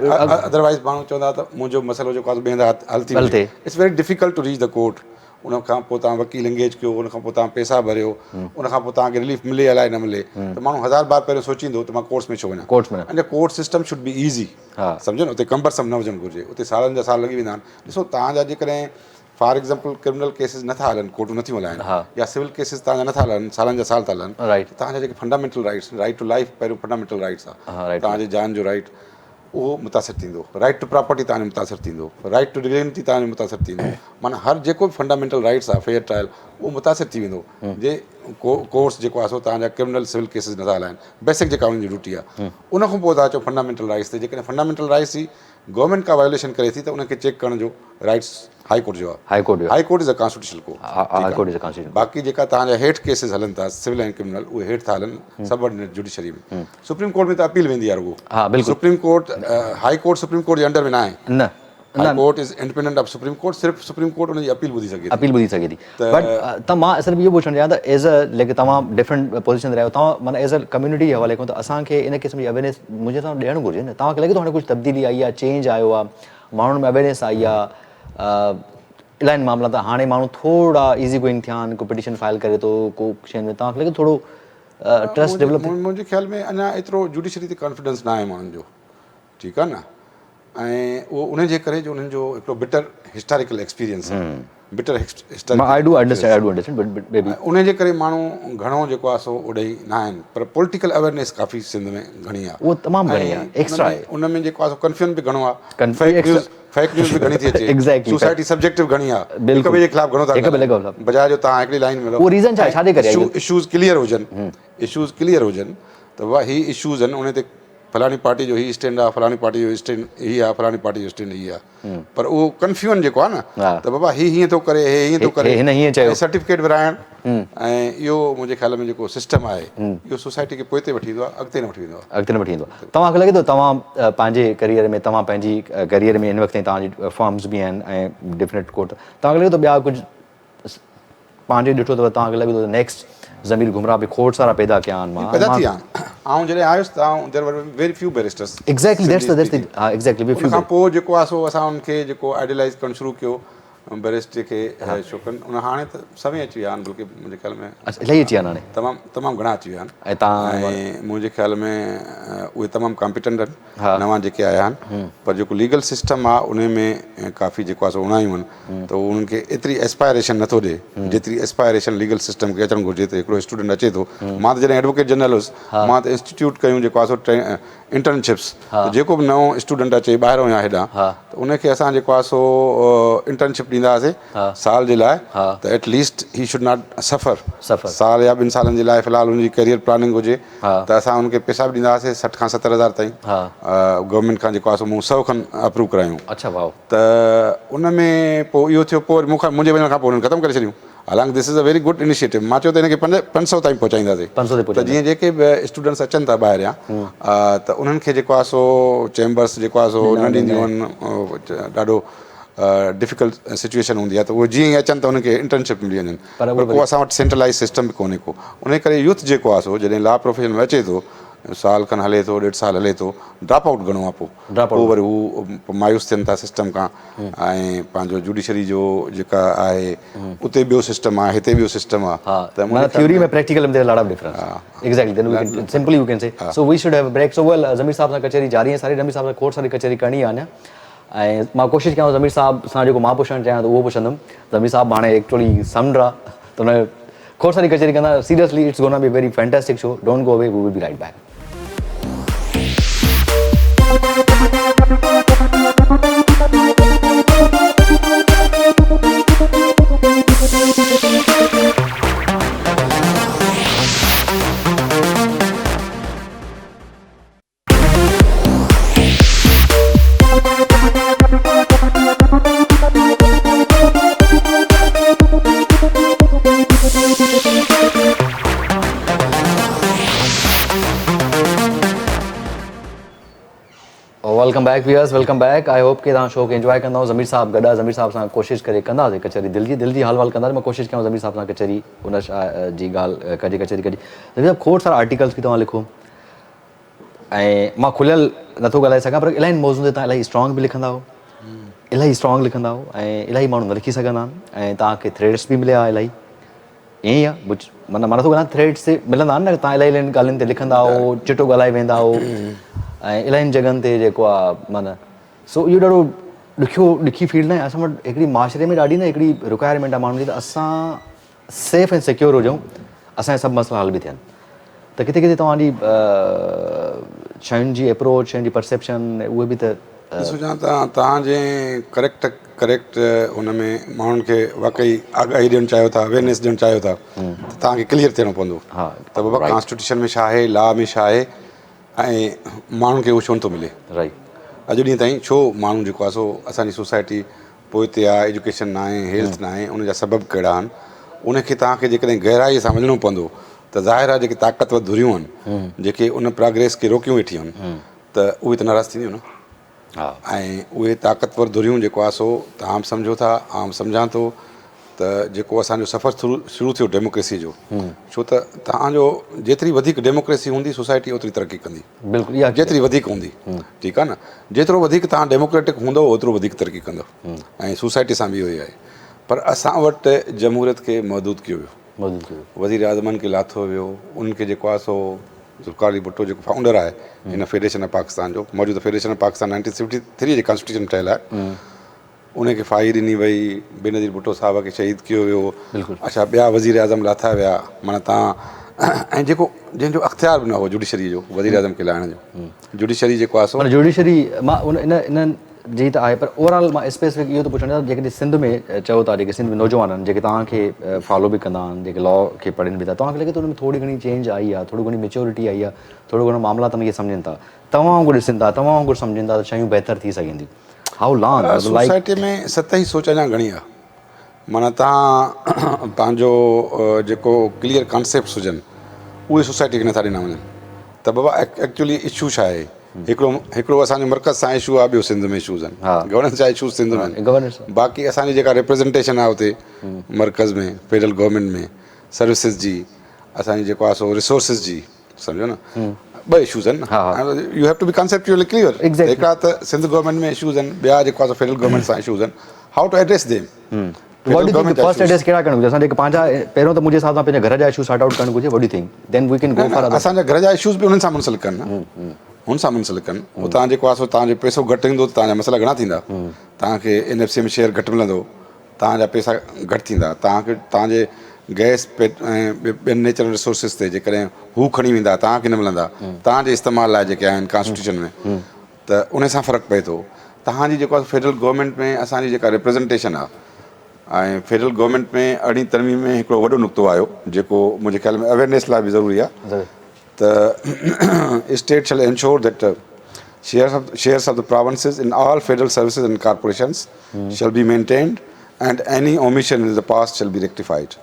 अदरवाइज़ माण्हू चवंदा त मुंहिंजो मसइलो जेको आहे ॿिए हंधि हल थी हल वञे। थिए। It's very difficult to reach the court. उन खां पोइ तव्हां वकील इंगेज कयो, उन खां पोइ तव्हां पैसा भरियो, उन खां पोइ तव्हांखे रिलीफ मिले अलाए न मिले, त माण्हू 1000 बार पहिरियों सोचींदो त मां कोर्ट्स में छो वञा। कोर्ट्स में अञा court system should be easy. हा सम्झो न, उते कंबरसम न हुजणु घुरिजे, उते सालनि जा साल लॻी वेंदा आहिनि। ॾिसो तव्हांजा जेकॾहिं फॉर एग्ज़ाम्पल क्रिमिनल केसिस नथा हलनि, कोर्टूं नथियूं हलाइनि हा या सिविल केसिस तव्हांजा नथा हलनि, सालनि जा साल था हलनि, राइट तव्हांजा जेके fundamental rights, right to life पहिरियों फंडामेंटल राइट्स आहे, हा राइट तव्हांजे जान जो राइट उहो मुतासिर थींदो, राइट टू प्रॉपर्टी तव्हांजो मुतासिर थींदो, राइट टू डिग्निटी तव्हांजो मुतासिर थींदो। माना हर जेको बि फंडामेंटल राइट्स आहे फेयर ट्रायल उहो मुतासिर थी वेंदो जे कोर्ट्स जेको आहे सो तव्हांजा क्रिमिनल सिविल केसिस नथा हलाइनि। बेसिक जेका उन्हनि जी ड्यूटी आहे उन खां पोइ तव्हां अचो फंडामेंटल राइट्स ते। जेकॾहिं फंडामेंटल राइट्स ई गवर्नमेंट का वायोलेशन करे थी त उनखे चेक करण जो राइट्स हाई कोर्ट जो आहे। High court is a constitutional court. High court is a constitution. बाक़ी जेका तव्हांजा हेठि केसिस हलनि था सिविल ऐं क्रिमिनल उहे हेठि था हलनि सबऑर्डिनेट जुडिशरी में। सुप्रीम कोर्ट में त अपील वेंदी आहे रुगो। हा बिल्कुलु supreme court high court supreme court जे अंडर में न आहे। न high court is independent of supreme court. सिर्फ़ु सुप्रीम कोर्ट उनजी अपील ॿुधी सघे थी। अपील ॿुधी सघे थी। बट त मां असल में इहो पुछणु चाहियां त एज़ अ लेकिन तव्हां डिफरेंट पोज़ीशन ते रहियो, तव्हां माना एज़ अ कम्युनिटी जे हवाले खां त असांखे इन क़िस्म जी अवेयरनेस मुंहिंजे सां ॾियणु घुरिजे न। तव्हांखे लॻे थो हाणे कुझु तब्दीली आई आहे, चेंज आयो आहे, माण्हुनि में अवेयरनेस आई आहे इलाही मामला त हाणे माण्हू थोरा ईज़ी गोइंग थिया आहिनि, को पिटिशन फाइल करे थो, को शइ में तव्हांखे लॻे थोरो ट्रस्ट डेवलप? मुंहिंजे ख़्याल में अञा एतिरो जुडिशरी ते कॉन्फिडेंस न आहे माण्हुनि जो। ठीकु आहे न। ऐं उहो उन जे करे जो उन्हनि जो हिकिड़ो बिटर हिस्टोरिकल एक्सपीरियंस आहे, बिटर उन जे करे माण्हू घणो जेको आहे सो ओॾे न आहिनि। पर पॉलिटिकल अवेयरनेस काफ़ी सिंध में घणी आहे। उहो तमामु घणी आहे, एक्स्ट्रा आहे। उन में जेको आहे सो कंफ्यूजन बि घणो आहे, Confusion फेक न्यूज़ बि घणी थी अचे। Exactly. सोसाइटी सब्जेक्टिव घणी आहे, हिक बिल्कुलु। ॿिए जे ख़िलाफ़ घणो था हिक ॿिए जे कनि। ख़िलाफ़। बजाए जो तव्हां हिकिड़ी लाइन मिलो उहो रीज़न छा आहे, छाजे करे आहे? इशूज़ क्लियर हुजनि, इशूज़ क्लियर हुजनि त वाह ही इशूज़ आहिनि, उन ते फलाणी पार्टी जो ही स्टैंड आहे, फलाणी पार्टी जो स्टैंड ही आहे, फलाणी पार्टी जो स्टैंड ही आहे। पर उहो कंफ्यूजन जेको आहे न त बाबा ही हीअं थो करे, हे हीअं थो करे, हिन हीअं चयो, सर्टिफिकेट विराइणु ऐं इहो मुंहिंजे ख़्याल में जेको सिस्टम आहे इहो सोसाइटी खे पोइ ते वठी ईंदो आहे, अॻिते न वठी वेंदो आहे। अॻिते न वठी ईंदो आहे। तव्हांखे लॻे थो तव्हां पंहिंजे करियर में, तव्हां पंहिंजी करियर में हिन वक़्तु तव्हांजी फॉर्म्स बि आहिनि ऐं डिफरेंट कोर्ट, तव्हांखे लॻे थो ॿिया कुझु पंहिंजे ॾिठो अथव, तव्हांखे लॻे थो नेक्स्ट ज़मीर घुमरा बि खोड़ सारा पैदा कया आहिनि? मां पैदा थी आहिनि। ऐं जॾहिं आयुसि त there were very few barristers. Exactly that's हा एग्ज़ैक्टली। उन खां पोइ जेको आहे सो असां उनखे जेको आइडियलाइज़ करणु शुरू कयो बैरिस्ट्री खे छोकिरनि, उन हाणे त सभई अची विया आहिनि, बल्कि मुंहिंजे ख़्याल में इलाही अची विया आहिनि हाणे, तमामु घणा अची विया आहिनि। ऐं तव्हां ऐं मुंहिंजे ख़्याल में उहे तमामु कॉम्पिटेंट आहिनि, नवां जेके आया आहिनि। पर जेको लीगल सिस्टम आहे उन में काफ़ी जेको आहे सो उणायूं आहिनि, त उन्हनि खे एतिरी एस्पायरेशन नथो ॾिए जेतिरी एस्पायरेशन लीगल सिस्टम खे अचणु घुरिजे। त हिकिड़ो स्टूडेंट अचे थो, मां त जॾहिं एडवोकेट जनरल हुउसि, मां त इंस्टीट्यूट कयूं जेको आहे सो इंटर्नशिप्स, त जेको बि नओं स्टूडेंट अचे ॿाहिरों या हेॾां, त उनखे असां जेको आहे सो इंटर्नशिप ॾींदा हुआसीं साल जे लाइ, त एटलीस्ट ही शुड नॉट सफ़र साल या 2 सालनि जे लाइ फ़िलहालु हुनजी करियर प्लानिंग हुजे, त असां हुनखे पैसा बि ॾींदा हुआसीं 60 खां 70 हज़ार ताईं गवर्नमेंट खां जेको आहे सो मूं 100 खनि अप्रूव करायूं। अच्छा वाह। त उन में पोइ इहो थियो, पोइ मुंहिंजे वञण खां पोइ उन्हनि ख़तमु करे छॾियूं। हालांकि this is a very good initiative. मां चयो त हिनखे 500 ताईं पहुचाईंदासीं, त जीअं जेके बि स्टूडेंट्स अचनि था ॿाहिरियां त उन्हनि खे जेको आहे सो चैम्बर्स जेको आहे सो न ॾींदियूं आहिनि, ॾाढो डिफिकल्ट सिचुएशन हूंदी आहे, त उहे जीअं ई अचनि त उनखे इंटर्नशिप मिली वञनि। पर को असां वटि सेंट्रलाइज़ सिस्टम बि कोन्हे को। उन करे यूथ जेको आहे सो जॾहिं लॉ प्रोफेशन में अचे थो, साल खनि हले थो, 1.5 साल हले थो, ड्रॉप आउट घणो आहे, पोइ वरी हू मायूस थियनि था सिस्टम खां। ऐं पंहिंजो जुडिशरी जो जेका आहे उते ॿियो सिस्टम आहे, हिते ॿियो सिस्टम आहे, त थ्योरी में प्रैक्टिकल में lot of difference. Exactly, then we can simply you can say so we should have a break. So well Zameer sahab सां कचहरी जारी आहे सारी, ज़मीर साहब सां खोड़ सारी कचहरी करणी आहे अञा, ऐं मां कोशिशि कयां ज़मीर साहब सां जेको मां पुछणु चाहियां त उहो पुछंदुमि। ज़मीर साहब हाणे एक्चुअली समुंड आहे, त हुन खोड़ सारी कचहरी कंदा। Seriously it's gonna be very fantastic show, don't go away, we will be right back. Welcome back viewers, welcome back. I hope कि तव्हां शो खे एंजॉय कंदव। ज़मीर साहब गॾु आहे, ज़मीर साहब सां कोशिशि करे कंदासीं कचहरी दिलि जी हाल वाल कंदासीं। मां कोशिशि कयां ज़मीर साहब सां कचहरी उन जी ॻाल्हि कजे कचहरी कढी। ज़मीर साहब खोड़ सारा आर्टिकल्स बि तव्हां लिखो ऐं मां खुलियल नथो ॻाल्हाए सघां, पर इलाही मौज़ूअ ते तव्हां इलाही स्ट्रॉन्ग बि लिखंदा हो, इलाही स्ट्रॉन्ग लिखंदा हो ऐं इलाही माण्हू न लिखी सघंदा आहिनि ऐं तव्हांखे थ्रेड्स बि मिलिया इलाही। ईअं ई आहे माना मां नथो ॻाल्हायां, थ्रेड्स ते मिलंदा आहिनि न, तव्हां इलाही ॻाल्हियुनि ते लिखंदा हो, चिटो ॻाल्हाए वेंदा हो ऐं इलाहियुनि जॻहियुनि ते जेको आहे माना सो इहो ॾाढो ॾुखी फील्ड आहे। असां वटि हिकिड़ी माशरे में ॾाढी न हिकिड़ी रिक्वायरमेंट आहे माण्हुनि जी त असां सेफ ऐं सिक्योर हुजूं, असांजा सभु मसइला हल बि थियनि। त किथे किथे तव्हांजी शयुनि जी अप्रोच, शयुनि जी परसेप्शन उहे बि त सोचां तव्हांजे करेक्ट हुन में माण्हुनि खे वाक़ई आगाही ॾियणु चाहियो था, अवेयरनेस ॾियणु चाहियो था, त तव्हांखे क्लियर थियणो पवंदो त बाबा कॉन्स्टिट्यूशन में छा आहे, लॉ में छा आहे ऐं माण्हुनि खे उहो छो नथो मिले। राइट। अॼु ॾींहं ताईं छो माण्हू जेको आहे सो असांजी सोसाइटी पोइते आहे, एजुकेशन न आहे, हेल्थ न आहे, उनजा सबबु कहिड़ा आहिनि, उनखे तव्हांखे जेकॾहिं गहराईअ सां वञिणो पवंदो त ज़ाहिर आहे जेके ताक़तवर धुरियूं आहिनि जेके उन प्रोग्रेस खे रोकियूं वेठियूं आहिनि त उहे त नाराज़ थींदियूं न। ऐं उहे ताक़तवर धुरियूं जेको आहे सो तव्हां बि सम्झो था, आउं सम्झां थो त जेको असांजो सफ़रु शुरू थियो डेमोक्रेसी जो, छो त तव्हांजो जेतिरी वधीक डेमोक्रेसी हूंदी सोसाइटी ओतिरी तरक़ी कंदी। बिल्कुलु, जेतिरी वधीक हूंदी, ठीकु आहे न, जेतिरो वधीक तव्हां डेमोक्रेटिक हूंदो ओतिरो वधीक तरक़ी कंदो ऐं सोसाइटी सां बि इहो ई आहे। पर असां वटि जमहूरियत खे महदूद कयो वियो, वज़ीर आज़मनि खे लाथो वियो, उनखे जेको आहे सो ज़ुल्फ़िकार अली भुट्टो जेको फाउंडर आहे हिन फेडरेशन ऑफ पाकिस्तान जो, मौजूदा federation of Pakistan 1973 J constitution ठहियलु आहे, उनखे फाही ॾिनी वई, बेनज़ीर भुट्टो साहिब खे शहीद कयो वियो। अच्छा, ॿिया वज़ीर आज़म लाथा विया, माना तव्हां ऐं जेको जंहिंजो अख़्तियार बि न हो जुडिशरी जो, वज़ीर आज़म खे लाहिण जो, जुडिशरी जेको आहे सो जुडिशरी मां इन्हनि जी त आहे, पर ओवरऑल मां स्पेसिफिक इहो थो पुछणु चाहियां जेकॾहिं सिंध में चओ था, जेके सिंध में नौजवान आहिनि जेके तव्हांखे फॉलो बि कंदा आहिनि, जेके लॉ खे पढ़नि बि था, तव्हांखे लॻे थो हुन में थोरी घणी चेंज आई आहे, थोरी घणी मेच्योरिटी आई आहे, थोरो घणो मामला तव्हां इहे सम्झनि था, तव्हां वांगुरु ॾिसनि था, तव्हां वांगुरु सम्झनि था त शयूं बहितर थी सघंदियूं। हाउ लॉन्ग सोसाइटी में सतही सोच अञा घणी आहे, माना तव्हां पंहिंजो जेको क्लियर कॉन्सेप्ट्स हुजनि उहे सोसाइटी खे नथा ॾिना वञनि त बाबा एक्चुअली इशू छा आहे। हिकिड़ो असांजो मर्कज़ सां इशू आहे, ॿियो सिंध में इशूज़ आहिनि, गवर्नेंस जा इशूज़ सिंध में आहिनि, बाक़ी असांजी जेका रिप्रेज़ेंटेशन आहे उते मर्कज़ में फेडरल गवर्नमेंट में सर्विसिस जी, असांजी जेको आहे सो रिसोर्सिस जी, सम्झो न, ॿ इशूज़ आहिनि। You have to be conceptually clear. हिकिड़ा त सिंध गवर्नमेंट में इशूज़ आहिनि, ॿिया जेको आहे फेडरल गवर्नमेंट सां इशूज़ आहिनि, how to address them. First address कहिड़ा करणु घुरिजे? असांजे पंहिंजा पहिरियों त मुंहिंजे हिसाब सां पंहिंजा घर जा इशू सॉर्ट आउट करणु घुरिजे, what do you think, then we can go for other. असांजा घर जा इशूज़ बि उन्हनि सां मुंसलिक कनि न, हुन सां मुंसलिक कनि। उतां जेको आहे सो तव्हांजो पैसो घटि ईंदो त तव्हांजा मसइला घणा थींदा, तव्हांखे NFC में शेयर घटि मिलंदो, तव्हांजा पैसा घटि थींदा, तव्हांखे तव्हांजे गैस ऐं ॿियनि नेचुरल रिसोर्सिस ते जेकॾहिं हू खणी वेंदा तव्हांखे न मिलंदा, तव्हांजे इस्तेमालु लाइ जेके आहिनि कॉन्स्टिट्यूशन में, त उन सां फ़र्क़ु पए थो। तव्हांजी जेको आहे फेडरल गवर्नमेंट में असांजी जेका रिप्रेज़ेंटेशन आहे, ऐं फेडरल गवर्नमेंट में 8वीं तरमीम में हिकिड़ो वॾो नुक़्तो आयो जेको मुंहिंजे ख़्याल में अवेयरनेस लाइ बि ज़रूरी आहे, त state shell ensure that shares of the provinces in all federal services and corporations shall be maintained and any omission in the past shall be rectified.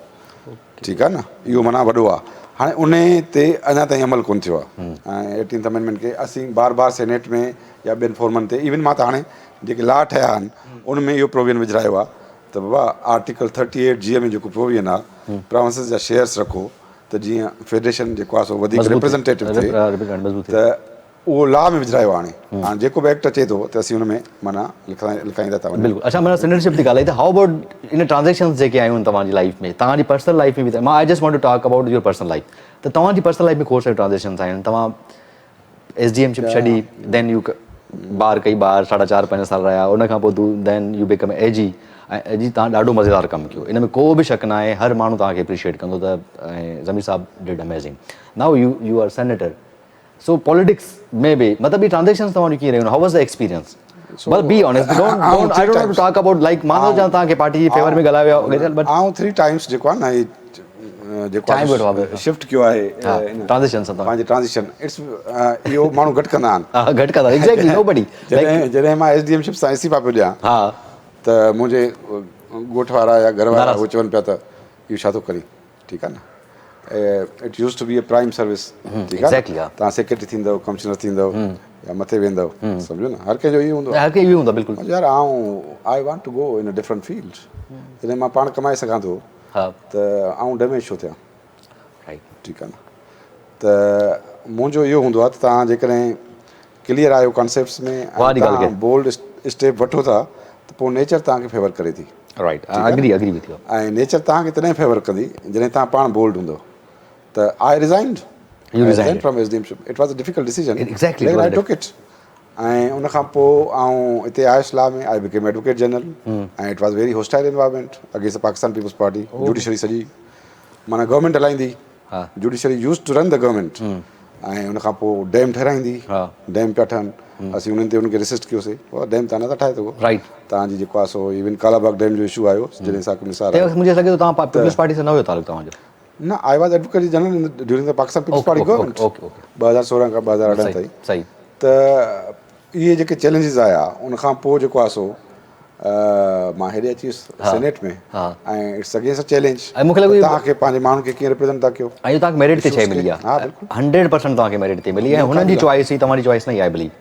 ठीकु आहे न, इहो माना वॾो आहे। हाणे उन ते अञा ताईं अमल कोन्ह थियो आहे ऐं 18th अमेंडमेंट खे असीं बार सेनेट में या ॿियनि फॉर्मनि ते, इवन मां त हाणे जेके लॉ ठहिया आहिनि उन में इहो प्रोविजन विझायो आहे त बाबा आर्टिकल 38G में जेको प्रोविजन आहे, प्रोविंसिस जा शेयर्स रखो त जीअं फेडरेशन जेको आहे सो वधीक रिप्रेज़ेंटेटिव थिए, त उहो लॉ में विझायो आहे। हाणे जेको बि एक्ट अचे थो त असीं हुन में माना लिखाईंदा था वञूं। बिल्कुलु। अच्छा, माना सिटीज़नशिप थी ॻाल्हाई, त हाउ अबाउट इन ट्रांज़ेक्शन्स जेके आहियूं तव्हांजी लाइफ में, तव्हांजी पर्सनल लाइफ में बि, मां I just want to talk about your personal life, त तव्हांजी पर्सनल लाइफ में खोड़ सारी ट्रांज़ेक्शन्स आहिनि। तव्हां SDMशिप छॾी, देन यू ॿार कई, ॿार 4.5-5 साल रहिया, उन खां पोइ देन यू बिकम AG, ऐं अॼु तव्हां ॾाढो मज़ेदार कमु कयो, इन में को बि शक न आहे, हर माण्हू तव्हांखे एप्रिशिएट कंदो त ऐं Zameer sahab did amazing. Now you are senator, so politics में बि मतिलबु ट्रांज़ेक्शन्स तव्हांजी कीअं रहियूं, how was the experience? But be honest, don't I don't want to talk about like मां न तव्हांखे पार्टी जे फेवर में ॻाल्हायो आहे, बट आउं 3 टाइम्स जेको आहे न जेको शिफ्ट कयो आहे ट्रांज़ेक्शन सां पंहिंजी ट्रांज़ेक्शन, इट्स इहो माण्हू घटि कंदा आहिनि, घटि कंदा एग्ज़ैक्टली नोबडी। जॾहिं मां SDMशिप सां इस्तीफ़ा पियो ॾियां त मुंहिंजे ॻोठ वारा या घर वारा उहे चवनि पिया त इहो छा थो करी, ठीकु आहे न, it use to be a prime service, ठीकु आहे, exactly, हा। तव्हां सेक्रेटरी थींदव, कमिश्नर थींदव या मथे वेंदव, सम्झो न, हर कंहिंजो इहो हूंदो आहे। हर कंहिं इहो हूंदो आहे बिल्कुलु। यार आई वांट टू गो इन अ डिफरेंट फील्ड, जॾहिं मां पाण कमाए सघां थो हा त डैमेज छो थियां, राइट। ठीकु आहे न। त मुंहिंजो इहो हूंदो आहे त तव्हां जेकॾहिं क्लियर आहियो कॉन्सेप्ट्स में ऐं वाह ॻाल्हि तव्हां कई। बोल्ड स्टेप वठो था त पोइ नेचर तव्हांखे फेवर करे थी, राइट, ठीकु आहे न? Agree with U. ऐं नेचर तव्हांखे तॾहिं फेवर कंदी जॾहिं तव्हां पाण बोल्ड हूंदव। त I resigned You resigned. From SDMship, it was a difficult decision, Exactly, it लेकिन was I a took it. ऐं उनखां पोइ आउं हिते आयुसि लॉ में, आई बिकेम एडवोकेट जनरल, ऐं it was very hostile environment against the Pakistan peoples Party, judiciary सॼी माना गवर्नमेंट हलाईंदी, हा judiciary used to run the government, ऐं उनखां पोइ डैम ठहिराईंदी, हा डैम पिया ठहनि, असीं उन्हनि ते उनखे रेसिस्ट कयोसीं, उहा डैम तव्हां नथा ठाहे सघो, राइट। तव्हांजी जेको आहे सो इवन कालाबाग डैम जो इशू आयो जॾहिं सां मिसाल तंहिं वक़्तु मुंहिंजे लॻे थो तव्हां पीपल्स पार्टी सां न हुयो तालुक तव्हांजो। न, I was advocate general during the Pakistan peoples Party okay government, okay okay 2016 खां 2018 ताईं। सही। त इहे जेके चैलेंजिस आया उनखां पोइ जेको आहे सो मां हेॾे अची वियुसि सेनेट में, हा। ऐं इट्स अगेंस्ट अ चैलेंज, ऐं मूंखे लॻो तव्हांखे पंहिंजे माण्हुनि खे कीअं रिप्रेज़ेंट था कयो। ऐं तव्हांखे मेरिट ते शइ मिली हा आहे, बिल्कुलु 100% तव्हांखे मेरिट ते मिली, ऐं हुननि जी चॉइस ई तव्हांजी चॉइस न ई आहे भली,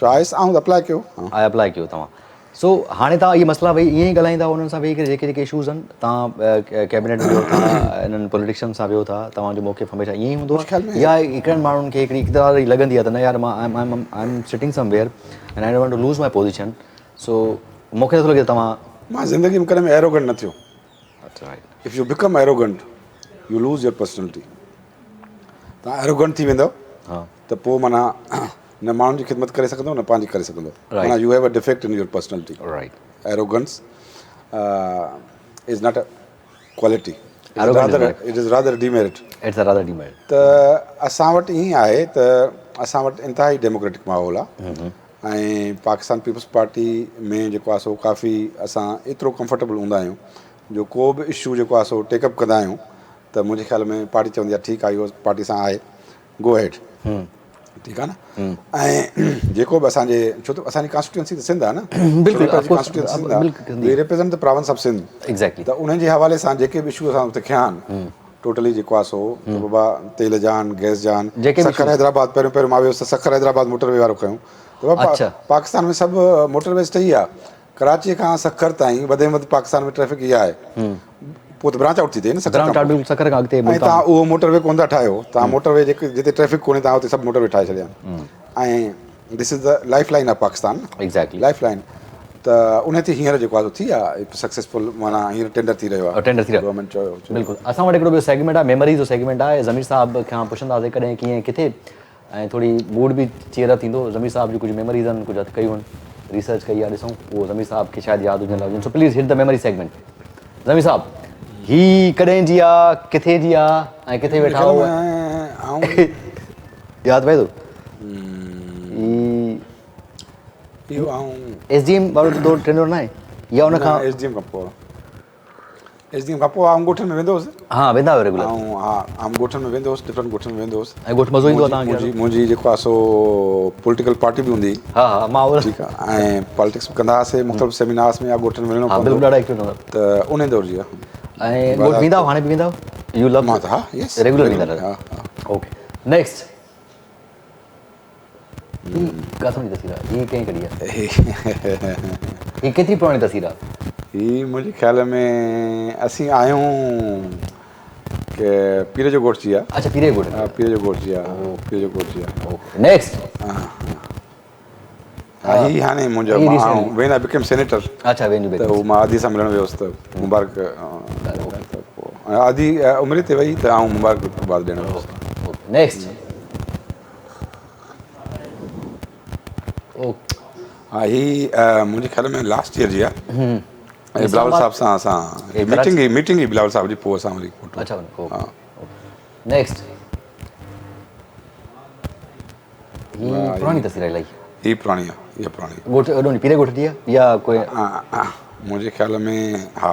चॉइस ऐं अप्लाई कयो। ऐं अप्लाई कयो तव्हां। सो हाणे तव्हां इहे मसइला वेही ईअं ई ॻाल्हाईंदा उन्हनि सां वेही करे, जेके जेके इशूज़ आहिनि तव्हां कैबिनेट में वियो था, इन्हनि पॉलिटिशियन सां वियो था, तव्हांजो मौक़िफ़ हमेशह ईअं ई हूंदो आहे, या हिकिड़नि माण्हुनि खे हिकिड़ी इक़्तिदार लॻंदी आहे त न यार मां I am sitting somewhere and I don't want to lose my position, so मूंखे नथो लॻे तव्हां। मां ज़िंदगी में कॾहिं एरोगेंट न थियो। Right. If U become arrogant you lose your personality, तव्हां एरोगेंट थी वेंदव हा त पोइ माना न माण्हुनि जी ख़िदमत करे सघंदव न पंहिंजी करे सघंदव, माना U have a defect in your personality. Right. Arrogance is not a quality, Arrogance is it is rather demerit. It's a rather demerit. त असां वटि ईअं आहे त असां वटि इंतिहाई डेमोक्रेटिक माहौल आहे, ऐं पाकिस्तान पीपल्स पार्टी में जेको आहे सो काफ़ी असां एतिरो कंफर्टेबल हूंदा आहियूं जो को बि इशू जेको आहे सो टेकअप कंदा आहियूं त मुंहिंजे ख़्याल में पार्टी चवंदी आहे ठीकु आहे इहो पार्टी सां आहे, गो हेड, ठीकु आहे न। ऐं जेको बि असांजे, छो त असांजी कॉन्स्टिट्यूंसी त सिंध आहे न, we represent the province of Sindh, exactly. त उन्हनि जे हवाले सां जेके बि इशू असां हुते खयां आहिनि टोटली जेको आहे सो त बाबा तेल जा आहिनि, गैस जा आहिनि, सखर हैदराबाद, पहिरियों मां वियुसि त सखर हैदराबाद मोटरवे वारो कयूं, त बाबा पाकिस्तान में सभु मोटरवेज ठही आहे, कराची खां सखर ताईं वधि में वधि पाकिस्तान में ट्रैफिक इहा आहे, पोइ त ब्रांच आउट थी थिए न सखर खां अॻिते, ऐं तव्हां उहो मोटरवे कोन था ठाहियो, तव्हां मोटरवे जेके जिते ट्रैफिक कोन्हे तव्हां हुते सभु मोटरवे ठाहे छॾिया, ऐं this is the life line of Pakistan, exactly life line. त उन ते हींअर जेको आहे थी आहे सक्सेसफुल, माना हींअर टेंडर थी रहियो आहे, टेंडर थी रहियो गवर्नमेंट चयो। बिल्कुलु। असां वटि हिकिड़ो ॿियो सेगमेंट आहे, मेमोरीज़ जो सेगमेंट आहे, ज़मीर साहब खां पुछंदासीं कॾहिं कीअं किथे, ऐं थोरी मूड बि चेयर थींदो, ज़मीर साहब जी कुझु मेमोरीज़ आहिनि, कुझु कयूं आहिनि, रिसर्च कई आहे, ॾिसूं उहो ज़मीर साहब खे शायदि यादि हुजनि लॻनि, so please hit the memory segment. Zameer sahab ही कॾहिं जी आहे, किथे जी आहे, ऐं किथे वेठा हो, यादि पए थो? एसडीएम वारो दौर टेंडर न आहे, या उन खां एसडीएम खां पोइ आउं ॻोठनि में वेंदो हुउसि। हा वेंदा आहियो रेगुलर? ऐं हा आउं ॻोठनि में वेंदो हुउसि, डिफरेंट ॻोठनि में वेंदो हुउसि, ऐं ॻोठ मज़ो ईंदो आहे तव्हांखे? मुंहिंजी जेको आहे सो पॉलिटिकल पार्टी बि हूंदी, हा हा मां ठीकु आहे, ऐं पॉलिटिक्स बि कंदा हुआसीं, मुख़्तलिफ़ सेमिनार्स में या ॻोठनि में वञिणो पवंदो, ॾाढा एक्टिव हूंदा त उन दौर जी आहे। ऐं ॻोठ वेंदा हाणे बि वेंदा यू लव? मां त हा यस रेगुलर वेंदा रहियो। ओके नेक्स्ट, किथां जी तस्वीर आहे, हीअ कंहिं कढी आहे, हीअ केतिरी पुराणी तस्वीर आहे? हीअ मुंहिंजे ख़्याल में असीं आहियूं की पीर जो ॻोठ जी आहे। अच्छा पीर जो ॻोठ, पीर जो ॻोठ जी आहे, पीर जो ॻोठ जी आहे। ओके नेक्स्ट, हीअ हाणे मुंहिंजो वेन आई बिकेम सेनेटर, अच्छा वेन त उहो मां आदी सां मिलणु वियुसि त मुबारक, आदी उमिरि ते वई त आउं मुबारकबाद ॾियणु वियुसि। नेक्स्ट, हा हीअ मुंहिंजे ख़्याल में लास्ट ईयर जी आहे, ऐं बिलावल साहब सां असां मीटिंग ई बिलावल साहब जी, पोइ असां वरी फोटो। अच्छा नेक्स्ट, हीअ पुराणी तस्वीर आहे इलाही, हीअ पुराणी आहे, इहा पुराणी ॻोठ ओॾो पीरे ॻोठ जी आहे या कोई? मुंहिंजे ख़्याल में हा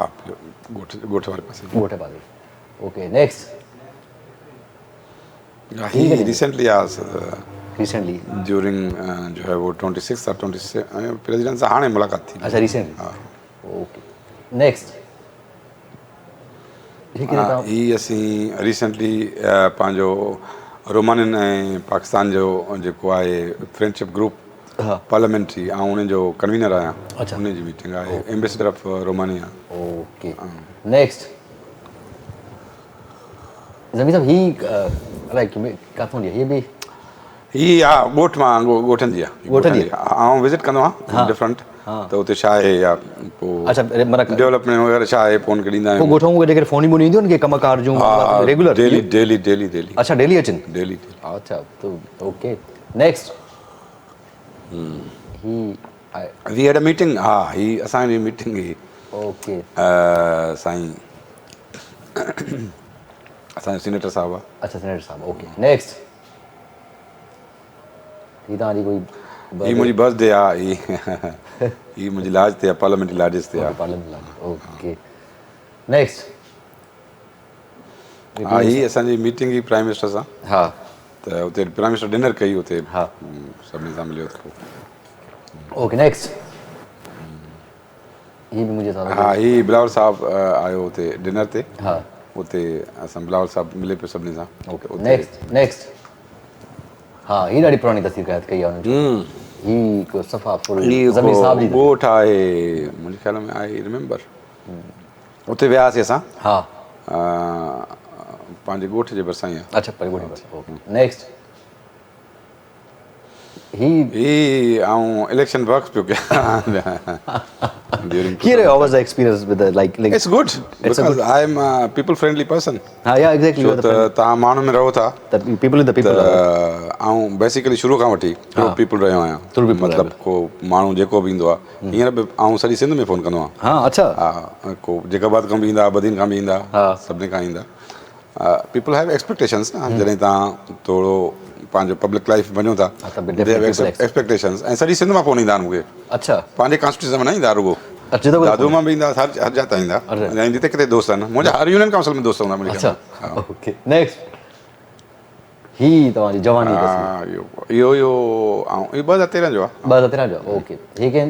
ॻोठ वारे पासे, ॻोठ पासे। ओके नेक्स्ट, हीअ रिसेंटली आहे, रिसेंटली ड्यूरिंग जो है वो 26 और 27 प्रेसिडेंट सां हाणे मुलाक़ात थी। अच्छा रिसेंट, हा ओके नेक्स्ट, ही असीं रिसेंटली पंहिंजो रोमानियन ऐं पाकिस्तान जो जेको आहे फ्रेंडशिप ग्रुप पार्लियामेंट्री ऐं उन्हनि जो कन्वीनर आहियां। अच्छा। उन जी मीटिंग आहे ambassador of Romania. Okay next ज़मीन साहब ही अलाए किथां जी ये बि ही हा ॻोठ मां ॻोठनि जी आहे। ॻोठनि जी आउं विज़िट कंदो आहियां डिफरेंट त उते छा आहे या पोइ अच्छा माना डेवलपमेंट वग़ैरह छा आहे पोइ उनखे ॾींदा पोइ आहियूं। ॻोठूं जेके फ़ोनी ॿोनी ईंदियूं आहिनि कि कमकार जूं regular daily daily daily daily अच्छा डेली अचनि डेली अच्छा तो ओके नेक्स्ट ही वी हैड अ मीटिंग। हा ही असांजी मीटिंग ही ओके साईं असांजो सीनेटर साहब आहे। अच्छा सीनेटर साहब ओके नेक्स्ट ही तव्हांजी कोई ही मुंहिंजी बर्थडे आहे ही मुंहिंजी लाज ते आहे पार्लियामेंट्री लाजिस ते आहे। पार्लियामेंट ओके नेक्स्ट हा ही असांजी मीटिंग ही प्राइम मिनिस्टर सां हा त उते प्राइम मिनिस्टर डिनर कई हुते हा सभिनी सां मिलियो त ओके नेक्स्ट ही बि मुंहिंजे साथ हा ही बिलावल साहब आयो हुते डिनर ते हा उते असां बिलावल साहब मिले पियो सभिनी सां। ओके नेक्स्ट हा ही ॾाढी पुराणी तस्वीर कई आहे ही को सफ़ा फुल ज़मीन साहब जी ॻोठ आहे मुंहिंजे ख़्याल में आई रिमेंबर उते वियासीं असां हा पंहिंजे ॻोठ जे भरिसां ई आहे। अच्छा परिगोणी बस ओके नेक्स्ट ही ऐं इलेक्शन वर्क पियो कयां कीअं रहियो was the experience with like it's good because I am people friendly person. हा या एग्जैक्टली त तव्हां माण्हू में रहो था द पीपल इन द पीपल ऐं बेसिकली शुरू खां वठी पीपल रहियो आहियां मतिलबु को माण्हू जेको बि ईंदो आहे हींअर बि ऐं सॼी सिंध में फ़ोन कंदो आहियां। हा अच्छा हा को जेकाबाद खां बि ईंदा बदीन खां बि ईंदा सभिनी खां ईंदा। पीपल हैव एक्सपेक्टेशंस न जॾहिं तव्हां थोरो पंहिंजो पब्लिक लाइफ वञो था एक्सपेक्टेशंस ऐं सॼी सिंध मां फ़ोन ईंदा आहिनि मूंखे। अच्छा पंहिंजे कॉन्स्टिट्यूशन में न ईंदा रुगो दादू मां बि ईंदा हर जात ईंदा ऐं जिते किथे दोस्त आहिनि मुंहिंजा हर यूनियन काउंसिल में दोस्त हूंदा मुंहिंजे। ओके नेक्स्ट ही तव्हांजी जवानी इहो इहो ऐं 2013 जो आहे 2013 जो ओके ही कंहिं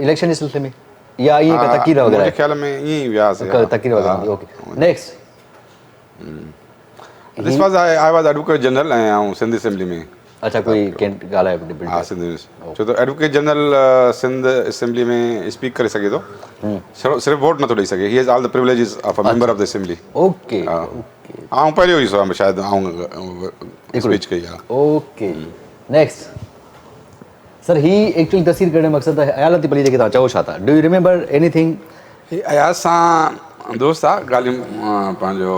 इलेक्शन जे सिलसिले में या ईअं तकीर वग़ैरह मुंहिंजे ख़्याल में ईअं ई वियासीं तकीर वग़ैरह okay next this was I was advocate general ऐं आउं सिंध असेंबली में अच्छा कोई ॻाल्हाए हा सिंध छो त एडवोकेट जनरल सिंध असेंबली में स्पीक करे सघे थो सिर्फ़ु वोट नथो ॾेई सघे he has all the प्रिविलेजिस of a member of the assembly. Okay ऐं पहिरियों ई सो शायदि ऐं स्पीच कई आहे। ओके नेक्स्ट सर ही एक्चुअली तस्वीर करण जो मक़सदु आहे अयालती पली जेके तव्हां चओ छा था डू यू रिमेंबर एनीथिंग। ही अयाज़ सां दोस्त आहे ॻाल्हियूं पंहिंजो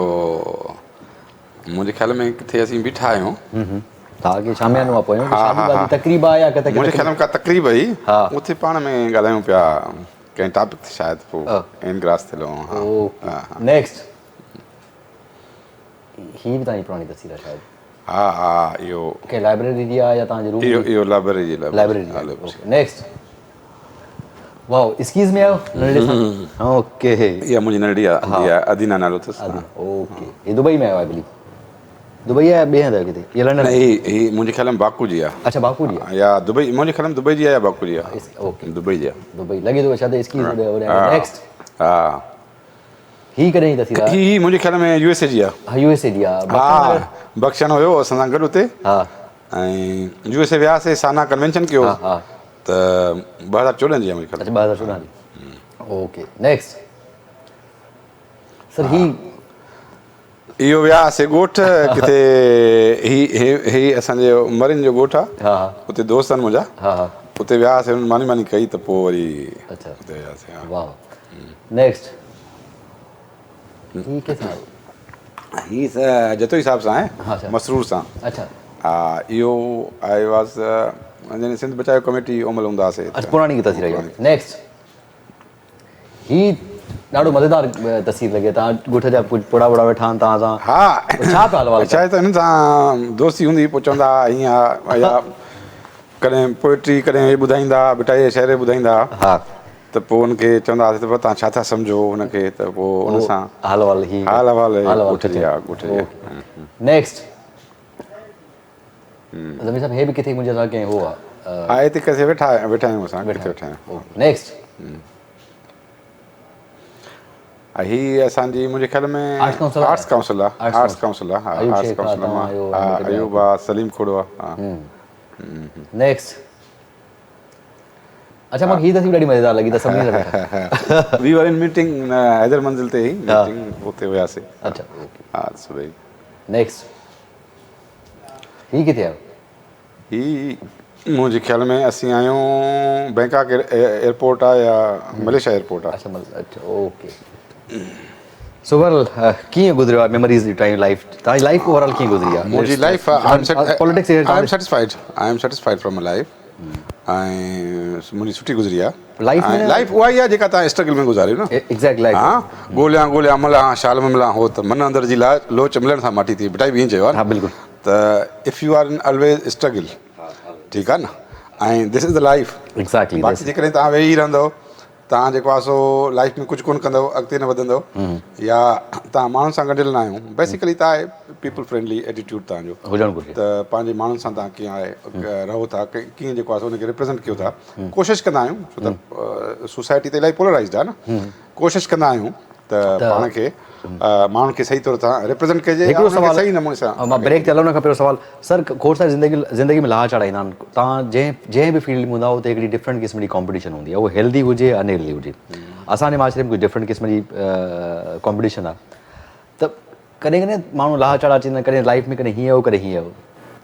मुंहिंजे ख़्याल में किथे असीं बीठा आहियूं तव्हांखे शामियानो आहे पोइ तक़रीब आहे या मुंहिंजे ख़्याल में का तक़रीब हुई उते पाण में ॻाल्हायूं पिया कंहिं टॉपिक ते शायदि पोइ एन ग्रास थियलो। नेक्स्ट ही बि तव्हांजी पुराणी तस्वीर आहे शायदि। हा हा इहो कंहिं लाइब्रेरी जी आहे या तव्हांजे रूम इहो लाइब्रेरी जी लाइब्रेरी नेक्स्ट वाओ स्कीज़ में आयो नंढड़े सां ओके इहा मुंहिंजी नंढड़ी आहे अदीना नालो अथसि। ओके हे दुबई में आयो आहे बिली दुबई आहे ॿिए हंधि किथे ये लंडन ही मुंहिंजे ख़्याल में बाकू जी आहे। अच्छा बाकू जी आहे या दुबई मुंहिंजे ख़्याल में दुबई जी आहे या बाकू जी आहे। ओके दुबई जी आहे दुबई लॻे थो शायदि स्कीज़ नेक्स्ट हा ही कॾहिं जी तस्वीर आहे ही मुंहिंजे ख़्याल में यूएसए जी आहे। हा यूएसए जी आहे हा बख्शण हुयो असां सां गॾु हुते हा ऐं यूएसए वियासीं साना कन्वेंशन कयो हा त 2014 जी आहे मुंहिंजे ख़्याल अच्छा 2014 जी ओके नेक्स्ट सर ही इहो वियासीं ॻोठ किथे ही असांजे मरीन जो ॻोठ आहे। हा उते दोस्त आहिनि मुंहिंजा हा उते वियासीं हुननि मानी मानी कई त पोइ वरी अच्छा उते वियासीं। वाह नेक्स्ट ही के साहब ही जतोई साहब सां आहे मसरूर सां। अच्छा हा इहो आई वाज़ जॾहिं सिंध बचायो कमेटी ओमल हूंदा हुआसीं। अच्छा पुराणी की तस्वीर आहे नेक्स्ट ही ॾाढो मज़ेदार तस्वीर लॻे तव्हां ॻोठ जा पुड़ा वुड़ा वेठा आहिनि तव्हां सां हा छा पिया हलवा छा आहे त हिन सां दोस्ती हूंदी पोइ चवंदा हीअं या कॾहिं पोइट्री कॾहिं हे ॿुधाईंदा बिटाई शहर ॿुधाईंदा हा त पोइ हुनखे चवंदा हुआसीं त तव्हां छा था सम्झो हुनखे त पोइ हुन सां हाल ॻोठ जी आहे। नेक्स्ट ज़मीन साहब हे बि किथे मुंहिंजे सां कंहिं हो आहे हा हिते किथे वेठा आहियूं असां किथे वेठा आहियूं। नेक्स्ट ही असांजी मुंहिंजे ख्याल में आर्ट्स काउंसिल आहे? आर्ट्स काउंसिल आहे आर्ट्स आर्ट्स काउंसिल आहे हा अयूब आर्ट्स शेख आहे, काउंसिल तव्हां मां आहियो, हा अमित ॿिया अयूब आहे सलीम खोड़ो आहे हा नेक्स्ट अच्छा मूंखे हीअ तस्वीर ॾाढी मज़ेदार लॻी त सभिनी सां we were in meeting Haidar मंज़िल ते ई मीटिंग उते वियासीं अच्छा हा सभई नेक्स्ट हीअ किथे आयो ही मुंहिंजे ख्याल में असीं आहियूं बैंकॉक एयरपोर्ट आहे या मलेशिया एयरपोर्ट आहे अच्छा अच्छा ओके सो ओवरऑल कीअं गुज़रियो आहे मेमोरीज़ तव्हांजी लाइफ तव्हांजी लाइफ ओवरऑल कीअं गुज़री आहे मुंहिंजी life politics I am satisfied from my life ऐं मुंहिंजी सुठी गुज़री आहे लाइफ में लाइफ उहा ई आहे जेका तव्हां स्ट्रगल में गुज़ारियो न एग्ज़ैक्ट लाइफ हा ॻोल्हियां मिलां शाल में मिलां हो त मन अंदरि जी लोच मिलण सां माटी थी बिटाई बि ईअं चयो आहे हा बिल्कुलु त if you are in always struggle ठीकु आहे न ऐं this is the life exactly बाक़ी जेकॾहिं तव्हां वेही रहंदव तव्हां जेको आहे सो लाइफ में कुझु कोन कंदव अॻिते न वधंदव या तव्हां माण्हुनि सां गॾियल न आहियो बेसिकली तव्हां आहे पीपल फ्रेंडली एटीट्यूड तव्हांजो हुजणु घुरिजे त पंहिंजे माण्हुनि सां तव्हां कीअं आहे रहो था कीअं जेको आहे सो हुनखे रिप्रेज़ेंट कयो था कोशिशि कंदा आहियूं छो त सोसाइटी त इलाही पोलराइज़्ड आहे न कोशिशि कंदा आहियूं त पाण खे माण्हुनि खे सही तौर सां रिप्रेज़ेंट कजे हिकिड़ो सवाल सही नमूने सां मां ब्रेक ते हलो न खपे सवाल सर खोड़ सारी ज़िंदगी में लाह चढ़ाईंदा आहिनि तव्हां जंहिं बि फील्ड में हूंदा हुते हिकिड़ी डिफरेंट क़िस्म जी कॉम्पिटिशन हूंदी आहे उहो हेल्दी हुजे या अनहेल्दी हुजे असांजे माशरे में कुझु डिफरेंट क़िस्म जी कॉम्पिटिशन आहे त कॾहिं कॾहिं माण्हू लाह चढ़ा अची वेंदा कॾहिं लाइफ में कॾहिं हीअं हो कॾहिं हीअं हो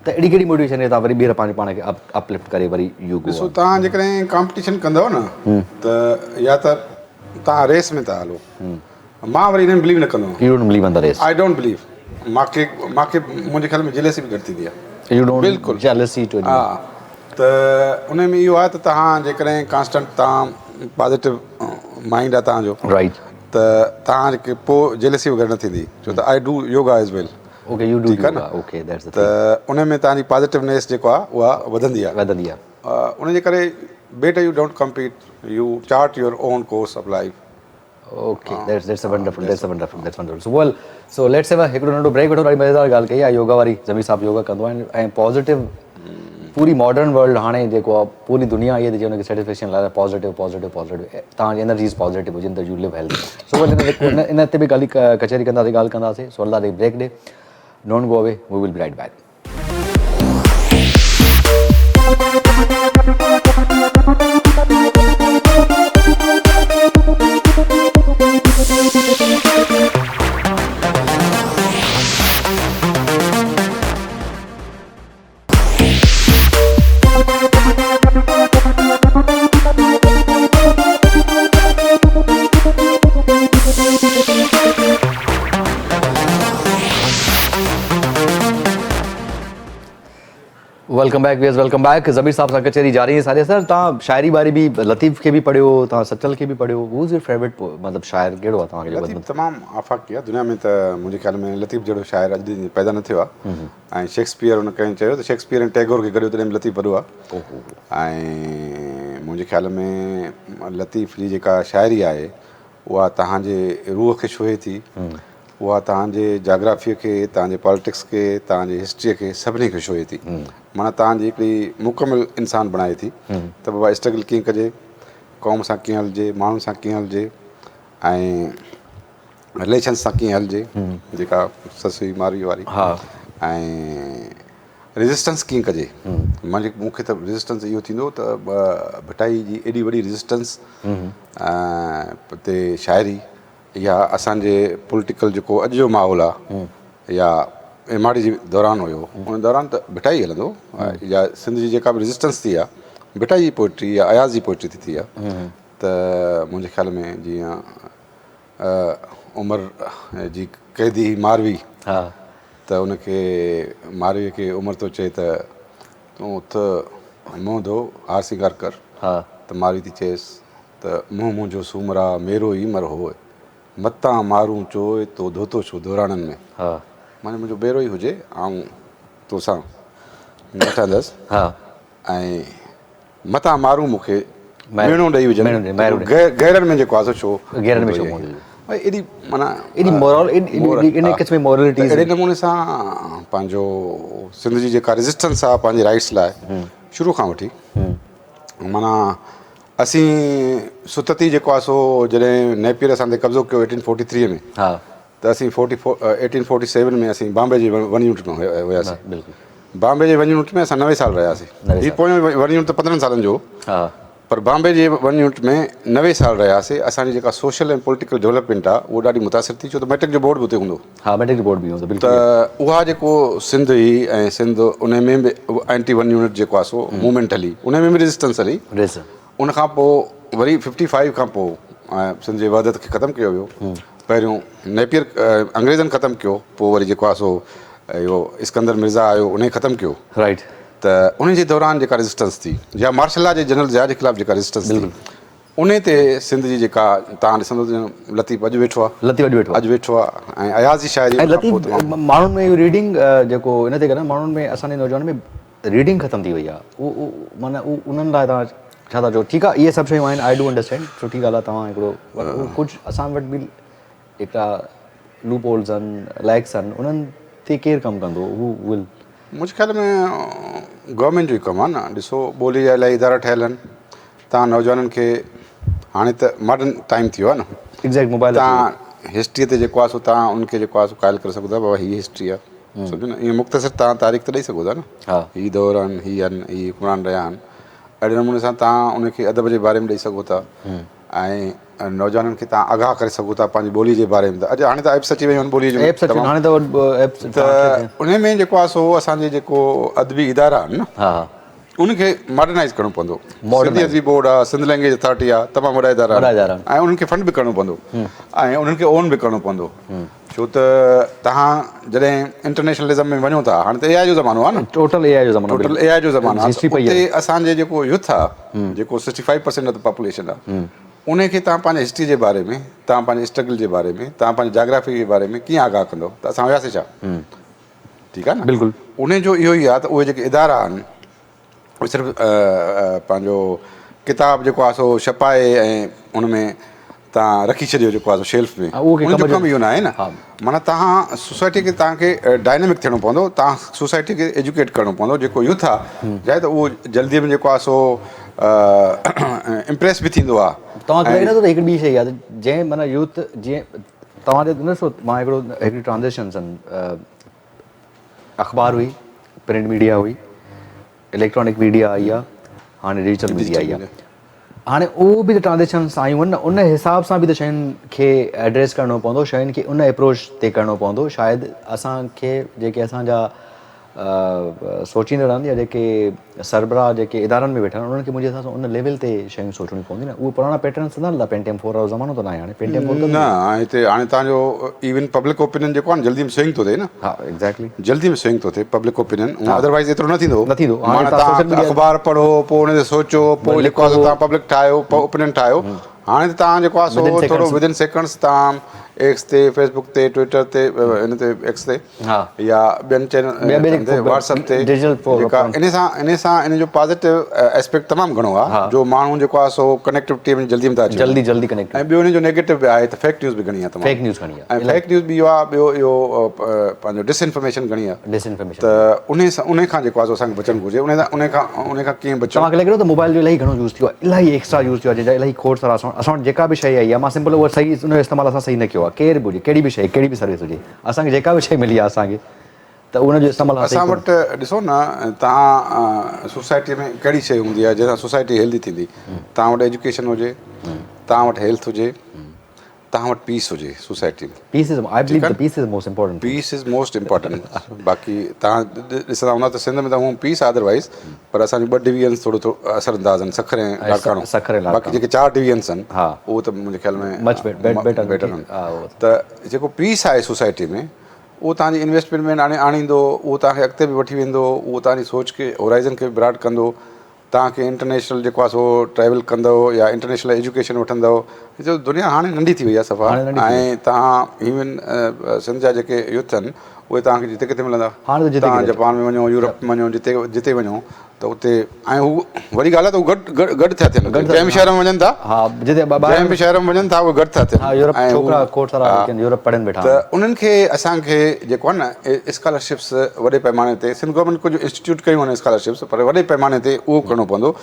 त अहिड़ी कहिड़ी मोटिवेशन आहे तव्हां वरी ॿीहर पंहिंजे पाण खे अपलिफ्ट करे वरी यू ॾिसो तव्हां जेकॾहिं कॉम्पिटिशन कंदव न त या त तव्हां रेस में था हलो मां वरी इन्हनि बिलीव न कंदो you don't believe in the race I don't believe मूंखे मुंहिंजे ख्याल में जेलसी बि घटि थींदी आहे यू डोंट बिल्कुलु जेलसी टू हा त उन में इहो आहे त तव्हां जेकॾहिं कांस्टेंट तव्हां पॉज़िटिव माइंड आहे तव्हांजो राइट त तव्हां जेके पोइ जेलसी वग़ैरह न थींदी छो त I do yoga as well okay U do ठीकु आहे न ओके दैट्स द त उन में तव्हांजी पॉज़िटिवनेस जेको आहे उहा वधंदी आहे वधंदी आहे उन जे करे better U don't compete U chart your on course of life Okay, that's wonderful. That's wonderful. So let's have a हिकिड़ो नंढो ब्रेक वठो ॾाढी मज़ेदार ॻाल्हि कई आहे योगा वारी ज़मीर साहब योगा कंदो आहिनि ऐं पॉज़िटिव पूरी मॉडर्न वर्ल्ड हाणे जेको आहे पूरी दुनिया इहे थी चए हुनखे सेटिस्फेक्शन लाइ पॉज़िटिव तव्हांजी एनर्जीज़ पॉज़िटिव हुजनि त यू लिव हेल्दी सो इन ते बि ॻाल्हि कचहरी कंदासीं ॻाल्हि कंदासीं सो हलंदासीं ब्रेक ॾे don't go away we will be right back welcome back Zameer sahab सां कचहरी जारी है सारे सर तव्हां शाइरी वारी बि लतीफ़ खे बि पढ़ियो तव्हां सचल खे बि पढ़ियो हू इज़ योर फेवरेट मतिलबु शाइर कहिड़ो आहे तव्हांखे लतीफ़ तमामु आफ़ाक़ी आहे दुनिया में त मुंहिंजे ख्याल में लतीफ़ जहिड़ो शाइर अॼु ॾींहुं पैदा न थियो आहे ऐं शेक्सपियर हुन कंहिं चयो त शेक्सपियर ऐं टैगोर खे गॾियो तॾहिं लतीफ़ वॾो आहे ऐं मुंहिंजे ख्याल में लतीफ़ जी जेका शाइरी आहे उहा तव्हांजे रूह खे छुहे थी उहा तव्हांजे जाग्राफीअ खे तव्हांजे पॉलिटिक्स खे तव्हांजे हिस्ट्रीअ खे सभिनी खे छुहे थी माना तव्हांजी हिकिड़ी मुकमिल इंसान बणाए थी त बाबा स्ट्रगल कीअं कजे क़ौम सां कीअं हलिजे माण्हुनि सां कीअं हलिजे ऐं रिलेशन्स सां कीअं हलिजे जेका ससुई मारवी वारी ऐं रेज़िस्टेंस कीअं कजे मूंखे त रेज़िस्टेंस इहो थींदो त भटाई जी एॾी वॾी रेज़िस्टेंस ते शाइरी या असांजे पॉलिटिकल जेको अॼु जो माहौल आहे या एमआरडी जे दौरान हुयो उन दौरान त भिटाई हलंदो या सिंध जी जेका बि रेज़िस्टेंस थी आहे भिटाई जी पोइट्री या अयाज़ जी पोइट्री थी आहे त मुंहिंजे ख्याल में जीअं उमिरि जी क़ैदी मारवी त उनखे मारवीअ खे उमिरि थो चए त तूं उथ मुंहुं धो हार सिंगार कर त मारवी थी चएसि त मुंहुं मुंहिंजो सूमरा मेरो ई मर होए मतां मारूं चोए तो धोतो छो दोराणनि में माने मुंहिंजो बेरो ई हुजे ऐं तोसां न ठहंदसि ऐं मतां मारूं मूंखे मेणो ॾेई विझनि गैरनि में जेको आहे छो एॾी माना अहिड़े नमूने सां पंहिंजो सिंध जी जेका रेज़िस्टेंस आहे पंहिंजे राइट्स लाइ शुरू खां वठी माना असीं सुतती जेको आहे सो जॾहिं नेपियर असां ते कब्ज़ो कयो 1843 में, हा त असीं 1847 में असीं बॉम्बे जी वन यूनिट में हुयासीं। बिल्कुलु बॉम्बे जे वन यूनिट में असां 9 साल रहियासीं। 9 हीउ पोयों वन यूनिट त 15 सालनि जो, हा पर बॉम्बे जे वन यूनिट में 9 साल रहियासीं। असांजी जेका सोशल ऐं पॉलिटिकल डेवलपमेंट आहे उहा ॾाढी मुतासिर थी, छो त मैट्रिक जो बोर्ड बि हुते हूंदो। हा मैट्रिक बोर्ड बि हूंदो त बिल्कुलु। उहा जेको सिंध हुई ऐं सिंध उन में बि एंटी वन यूनिट जेको आहे सो मूवमेंट हली, उन में बि रेजिस्टेंस हली। उन खां पोइ वरी 55 खां पोइ सिंध जे वहदत खे ख़तमु कयो वियो। पहिरियों नेपियर अंग्रेज़नि ख़तमु कयो, पोइ वरी जेको आहे सो इहो इस्कंदर मिर्ज़ा आयो, उन ख़तमु कयो। राइट। त उन जे दौरान जेका रेजिस्टेंस थी, या मार्शल लॉ जे जनरल ज़िया जे ख़िलाफ़ु जेका रेजिस्टेंस थी, उन ते सिंध जी जेका तव्हां ॾिसंदो लतीफ़ अॼु वेठो आहे, अॼु वेठो आहे, ऐं अयाज़ जी शाइरी माण्हुनि में इहो रीडिंग जेको इन ते करे माण्हुनि में असांजे नौजवान में रीडिंग ख़तमु थी वई आहे। उहो माना उन्हनि लाइ तव्हां छा था चओ? ठीकु आहे, इहे सभु शयूं आहिनि, आई डू अंडरस्टैंड, सुठी ॻाल्हि आहे। तव्हां हिकिड़ो कुझु असां वटि बि हिकिड़ा लूप होल्स आहिनि, लैक्स आहिनि, उन्हनि ते केरु कमु कंदो? हू विल मुंहिंजे ख़्याल में गवर्नमेंट जो ई कमु आहे न। ॾिसो, ॿोली जा इलाही इदारा ठहियल आहिनि। तव्हां नौजवाननि खे हाणे त मॉडर्न टाइम थी वियो आहे न, एग्ज़ैक्ट मोबाइल तव्हां हिस्ट्रीअ ते जेको आहे सो तव्हां उनखे जेको आहे सो क़ाइल करे सघो था, बाबा हीअ हिस्ट्री आहे, सम्झो न। ईअं मुख़्तसिर तव्हां तारीख़ त ॾेई सघो था न, हीअ दौर आहिनि, हीअ आहिनि, हीअ हुकुमरान रहिया आहिनि। अहिड़े नमूने सां तव्हां उनखे अदब जे बारे में ॾेई सघो था, ऐं नौजवाननि खे तव्हां आगाह करे सघो था पंहिंजी ॿोलीअ जे बारे में। त अॼु हाणे त एप्स अची वियूं आहिनि ॿोलीअ जूं, त उन में जेको आहे सो असांजे जेको अदबी इदारा आहिनि न, उनखे मॉडर्नाइज़ करिणो पवंदो। सिंधी अदबी बोर्ड आहे, सिंध लैंग्वेज अथॉरिटी आहे, तमामु वॾा इदारा आहिनि, ऐं उन्हनि खे फंड बि करिणो पवंदो, ऐं उन्हनि खे ओन बि करिणो पवंदो। छो त तव्हां जॾहिं इंटरनेशनलिज़म में वञो था, हाणे त AI जो ज़मानो आहे न, टोटल AI जो ज़मानो आहे। उते असांजे जेको यूथ आहे, जेको 65% ऑफ द पॉपुलेशन आहे, उनखे तव्हां पंहिंजे हिस्ट्री जे बारे में, तव्हां पंहिंजे स्ट्रगल जे बारे में, तव्हां पंहिंजी जाग्राफी जे बारे में कीअं आगाह कंदो? त असां हुयासीं छा? ठीकु आहे न, बिल्कुलु। उन जो इहो ई आहे त उहे जेके इदारा आहिनि, उहे सिर्फ़ु पंहिंजो किताब जेको आहे सो छपाए ऐं उन में तव्हां रखी छॾियो जेको आहे सो शेल्फ में, उनजो कमु इहो न आहे न। माना तव्हां सोसाइटी खे तव्हांखे डायनेमिक थियणो पवंदो, तव्हां सोसाइटी खे एजुकेट करिणो पवंदो। जेको यूथ आहे चाहे त उहो जल्दीअ में जेको आहे सो इम्प्रेस बि थींदो आहे। तव्हांखे लॻे नथो त हिकिड़ी ॿी शइ आहे जंहिं माना यूथ जीअं तव्हां ॾिसो, मां हिकिड़ी ट्रांज़ेक्शन्स आहिनि, अख़बार हुई, प्रिंट मीडिया हुई, इलेक्ट्रॉनिक मीडिया आई आहे, हाणे डिजिटल मीडिया आई आहे। हाणे उहो बि त ट्रांज़ेक्शन्स आयूं आहिनि न, उन हिसाब सां बि त शयुनि खे एड्रेस करिणो पवंदो, शयुनि खे उन अप्रोच ते करिणो पवंदो। शायदि असांखे जेके असांजा सोचींदड़ आहिनि या जेके सरबराह जेके इदारनि में वेठा आहिनि, उन्हनि खे मुंहिंजे हिसाब सां उन लेवल ते शयूं सोचणी पवंदी न। उहे पुराणा पैटर्न्स न हलंदा, पेंटियम 4 वारो ज़मानो त न आहे हाणे। पेंटियम 4 न, हिते हाणे तव्हांजो इवन पब्लिक ओपिनियन जेको आहे न, जल्दी में स्विंग थो थिए न। हा एक्ज़ैक्टली, जल्दी जल्दी में स्विंग थो थिए पब्लिक ओपिनियन, अदरवाइज़ एतिरो न थींदो। हाणे तव्हां अख़बार पढ़ो, पोइ उन ते सोचो, पोइ जेको आहे तव्हां पब्लिक ठाहियो, ओपिनियन ठाहियो। हाणे त तव्हां जेको आहे सो थोरो विदिन सेकेंड्स तव्हां एक्स ते, फेसबुक ते, ट्विटर ते, इन ते एक्स ते, या ॿियनि चैनल ते, व्हाट्सअप ते, जेका इन सां इन जो पॉज़िटिव एस्पेक्ट तमामु घणो आहे, जो माण्हू जेको आहे सो कनेक्टिविटी में जल्दी में था अचनि, जल्दी कनेक्ट। ऐं ॿियो इन जो नेगेटिव बि आहे त फेक न्यूज़ बि घणी आहे तमामु। ऐं फेक न्यूज़ बि इहो आहे, ॿियो इहो पंहिंजो डिसइंफॉर्मेशन घणी आहे। त उन खां जेको आहे सो असांखे बचणु घुरिजे। उन खां कीअं बचूं? तव्हांखे लॻे थो त मोबाइल जो इलाही घणो यूज़ थियो आहे, इलाही एक्स्ट्रा यूज़ थियो आहे, जंहिंजा इलाही खोड़ सारा असां वटि जेका बि शइ आई आहे, मां सिंपल उहा सही उनजो इस्तेमालु असां सही न कयो आहे। केर बि हुजे, कहिड़ी बि शइ, कहिड़ी बि सर्विस हुजे, असांखे जेका बि शइ मिली आहे असांखे, त उनजो इस्तेमालु असां वटि ॾिसो न, तव्हां सोसाइटीअ में कहिड़ी शइ हूंदी आहे जंहिंसां सोसाइटी हेल्दी थींदी? तव्हां वटि एजुकेशन हुजे, तव्हां वटि हेल्थ हुजे, तव्हां वटि पीस हुजे सोसाइटी में। Peace is most important. बाक़ी तव्हां ॾिसंदा हूंदा त सिंध में त हूअं पीस आहे अदरवाइज़, पर असांजी 2 डिवीजन्स थोरो असरअंदाज़ आहिनि, सखर ऐं लाड़काणो। बाक़ी जेके 4 डिवीजन्स आहिनि उहो त मुंहिंजे ख़्याल में बेटर आहिनि। त जेको पीस आहे सोसाइटी में, उहो तव्हांजी इन्वेस्टमेंट में आणींदो, उहो तव्हांखे अॻिते बि वठी वेंदो, उहो तव्हांजी सोच खे, होराइज़न खे ब्रॉड कंदो, तव्हांखे इंटरनेशनल जेको आहे सो ट्रैवल कंदो या इंटरनेशनल एजुकेशन वठंदो। जो दुनिया हाणे नंढी थी वई आहे सफ़ा, ऐं तव्हां इवन सिंध जा जेके यूथ आहिनि उहे तव्हांखे जिते किथे मिलंदा। हाणे त जिते तव्हां किथे। जापान में वञो, यूरोप में वञो, जिते वञो त उते ऐं हू वरी ॻाल्हि आहे त उहे गॾु थिया थियनि, जंहिं बि शहर में वञनि था, हा जिते जंहिं बि शहर में वञनि था उहे गॾु था थियनि। हा यूरोप ऐं छोकिरा हू खोड़ सारा लेकिन यूरोप पढ़नि वेठा त उन्हनि खे असांखे जेको आहे न स्कॉलरशिप्स वॾे पैमाने ते, सिंध गवर्नमेंट कुझु इंस्टीट्यूट कयूं आहिनि स्कॉलरशिप्स, पर वॾे पैमाने ते उहो करिणो पवंदो।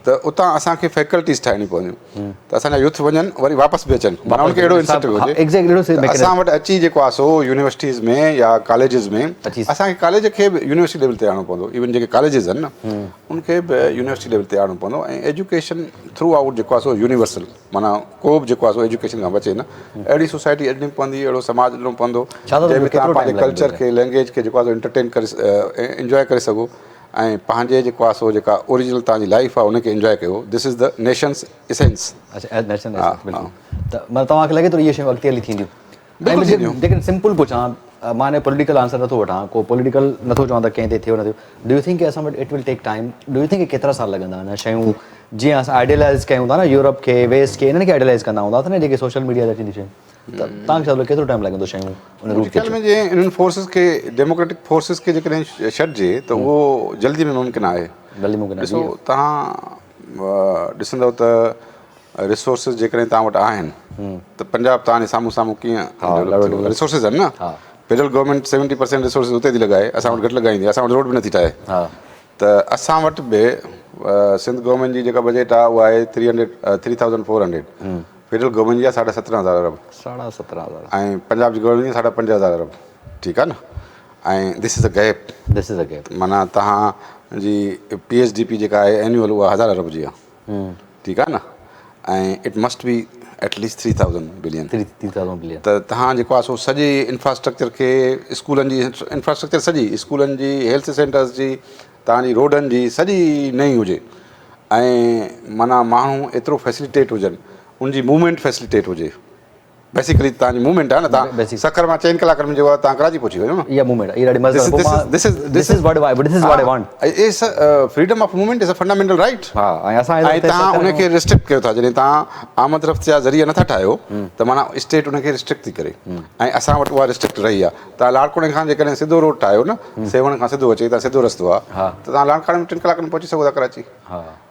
त उतां असांखे फैकल्टीज़ ठाहिणी पवंदियूं त असांजा यूथ वञनि वरी वापसि बि अचनि, माना उनखे अहिड़ो इंसेंटिव हुजे। असां वटि अची जेको आहे सो यूनिवर्सिटीज़ में या कॉलेजिस में असांखे कॉलेज खे बि यूनिवर्सिटी लेवल ते आणणो पवंदो। इवन जेके कॉलेजिस आहिनि न उनखे बि यूनिवर्सिटी लेवल ते आणणो पवंदो। ऐं एजुकेशन थ्रू आउट जेको आहे सो यूनिवर्सल, माना को बि जेको आहे सो एजुकेशन खां बचे न, अहिड़ी सोसाइटी अचणी पवंदी, अहिड़ो समाज ॾियणो पवंदो जंहिंमें तव्हां पंहिंजे कल्चर खे, लैंग्वेज खे जेको आहे सो एंटरटेन करे इंजॉय करे सघो ऐं पंहिंजे जेको आहे सो जेका ओरिजिनल तव्हांजी लाइफ आहे उनखे इंजॉय कयो। This is the nations essence. अच्छा नेशनल त मतिलबु तव्हांखे लॻे थो इहे शयूं अॻिते हली थींदियूं? लेकिन सिंपल पुछां, माने पॉलिटिकल आंसर नथो वठां, को पॉलिटिकल नथो चवां त कंहिं ते थियो न थियो। डू यू थिंक असां वटि it will take time? Do you think केतिरा साल लॻंदा हिन शयूं, जीअं असां आइडियलाइज़ कयूं था न यूरोप खे, वेस्ट खे, इन्हनि खे आइडियलाइज़ कंदा हूंदा त न जेके सोशल मीडिया ते अचनि शयूं, त तव्हांखे छा केतिरो टाइम लॻंदो शयूं उन रूप ख़्याल में जीअं इन्हनि फोर्सिस खे, डेमोक्रेटिक फोर्सिस खे जेकॾहिं छॾिजे त उहो जल्दी में मुमकिन आहे। जल्दी मुमकिन आहे। ॾिसो तव्हां ॾिसंदव त रिसोर्सिस जेकॾहिं तव्हां वटि आहिनि त पंजाब तव्हांजे साम्हूं साम्हूं कीअं रिसोर्सिस आहिनि न। फेडरल गवर्नमेंट 70% रिसोर्सिस उते थी लॻाए, असां वटि घटि लॻाईंदी, असां वटि रोड बि नथी ठाहे। त असां वटि बि सिंध गवर्नमेंट जी जेका बजट आहे उहा आहे 3400, फेडरल गवर्नमेंट जी आहे 17,500 अरब, 17,500 ऐं पंजाब जी गवर्नमेंट जी 5,500 अरब। ठीकु आहे न। ऐं दिस इज़ अ गैप। माना तव्हांजी PSDP जेका आहे एन्यूअल उहा 1000 अरब जी आहे। ठीकु आहे न। ऐं it must be at least 3000 billion. त तव्हां जेको आहे सो सॼे इंफ्रास्ट्रक्चर खे, स्कूलनि जी इंफ्रास्ट्रक्चर सॼी, स्कूलनि जी, हेल्थ सेंटर्स जी, तव्हांजी रोडनि जी सॼी नई हुजे ऐं माना माण्हू एतिरो फैसिलिटेट हुजनि, उनजी मूवमेंट फैसिलिटेट हुजे। बेसिकली तव्हांजी मूवमेंट आहे न, तव्हां सखर मां 4 कलाकनि में जेको आहे तव्हां कराची पहुची वञो न। इहा मूवमेंट इहा ॾाढी मज़ेदार। This is what I want. Freedom of movement is a fundamental right. हा ऐं तव्हां उनखे रिस्ट्रिक्ट कयो था। जॾहिं तव्हां आमद रफ़्त जा ज़रिया नथा ठाहियो त माना स्टेट उनखे रिस्ट्रिक्ट थी करे, ऐं असां वटि उहा रिस्ट्रिक्ट रही आहे। तव्हां लाड़कोड़े खां जेकॾहिं सिधो रोड ठाहियो न, सेवण खां सिधो अचे त सिधो रस्तो आहे, त तव्हां लाड़काणे में 3 कलाकनि में पहुची सघो था कराची।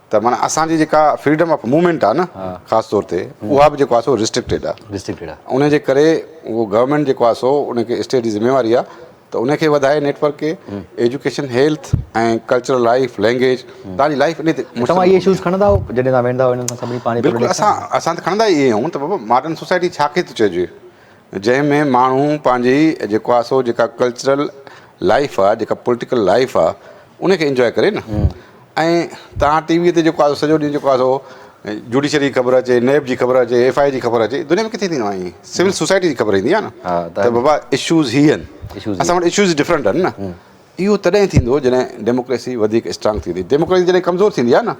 त माना असांजी जेका फ्रीडम ऑफ मूवमेंट आहे न ख़ासि तौर ते, उहा बि जेको आहे सो रिस्ट्रिक्टेड आहे। उनजे करे उहो गवर्नमेंट जेको आहे सो उनखे स्टेट जी ज़िम्मेवारी आहे त उनखे वधाए नेटवर्क खे, एजुकेशन, हेल्थ ऐं कल्चरल लाइफ, लैंग्वेज, तव्हांजी लाइफ इन ते। तव्हां इहे इशूज़ खणंदा आहियो जॾहिं तव्हां वेंदा आहियो हिननि खां सभिनी पाण? बिल्कुलु असां त खणंदा ई आहियूं त बाबा मॉडर्न सोसाइटी छा खे थो चइजे, जंहिंमें माण्हू पंहिंजी जेको आहे सो जेका कल्चरल लाइफ आहे, जेका पॉलिटिकल लाइफ आहे, उनखे इंजॉय करे न। ऐं तव्हां टीवीअ ते जेको आहे सॼो ॾींहुं जेको आहे सो जुडिशरी जी ख़बर अचे, नैब जी ख़बर अचे, FI जी ख़बर अचे, दुनिया में किथे थींदो आहे? सिविल सोसाइटी जी ख़बर ईंदी आहे न त बाबा इशूज़ ही आहिनि, असां वटि इशूज़ डिफरेंट आहिनि न। इहो तॾहिं थींदो जॾहिं डेमोक्रेसी वधीक स्ट्रांग थींदी। डेमोक्रेसी जॾहिं कमज़ोर थींदी आहे न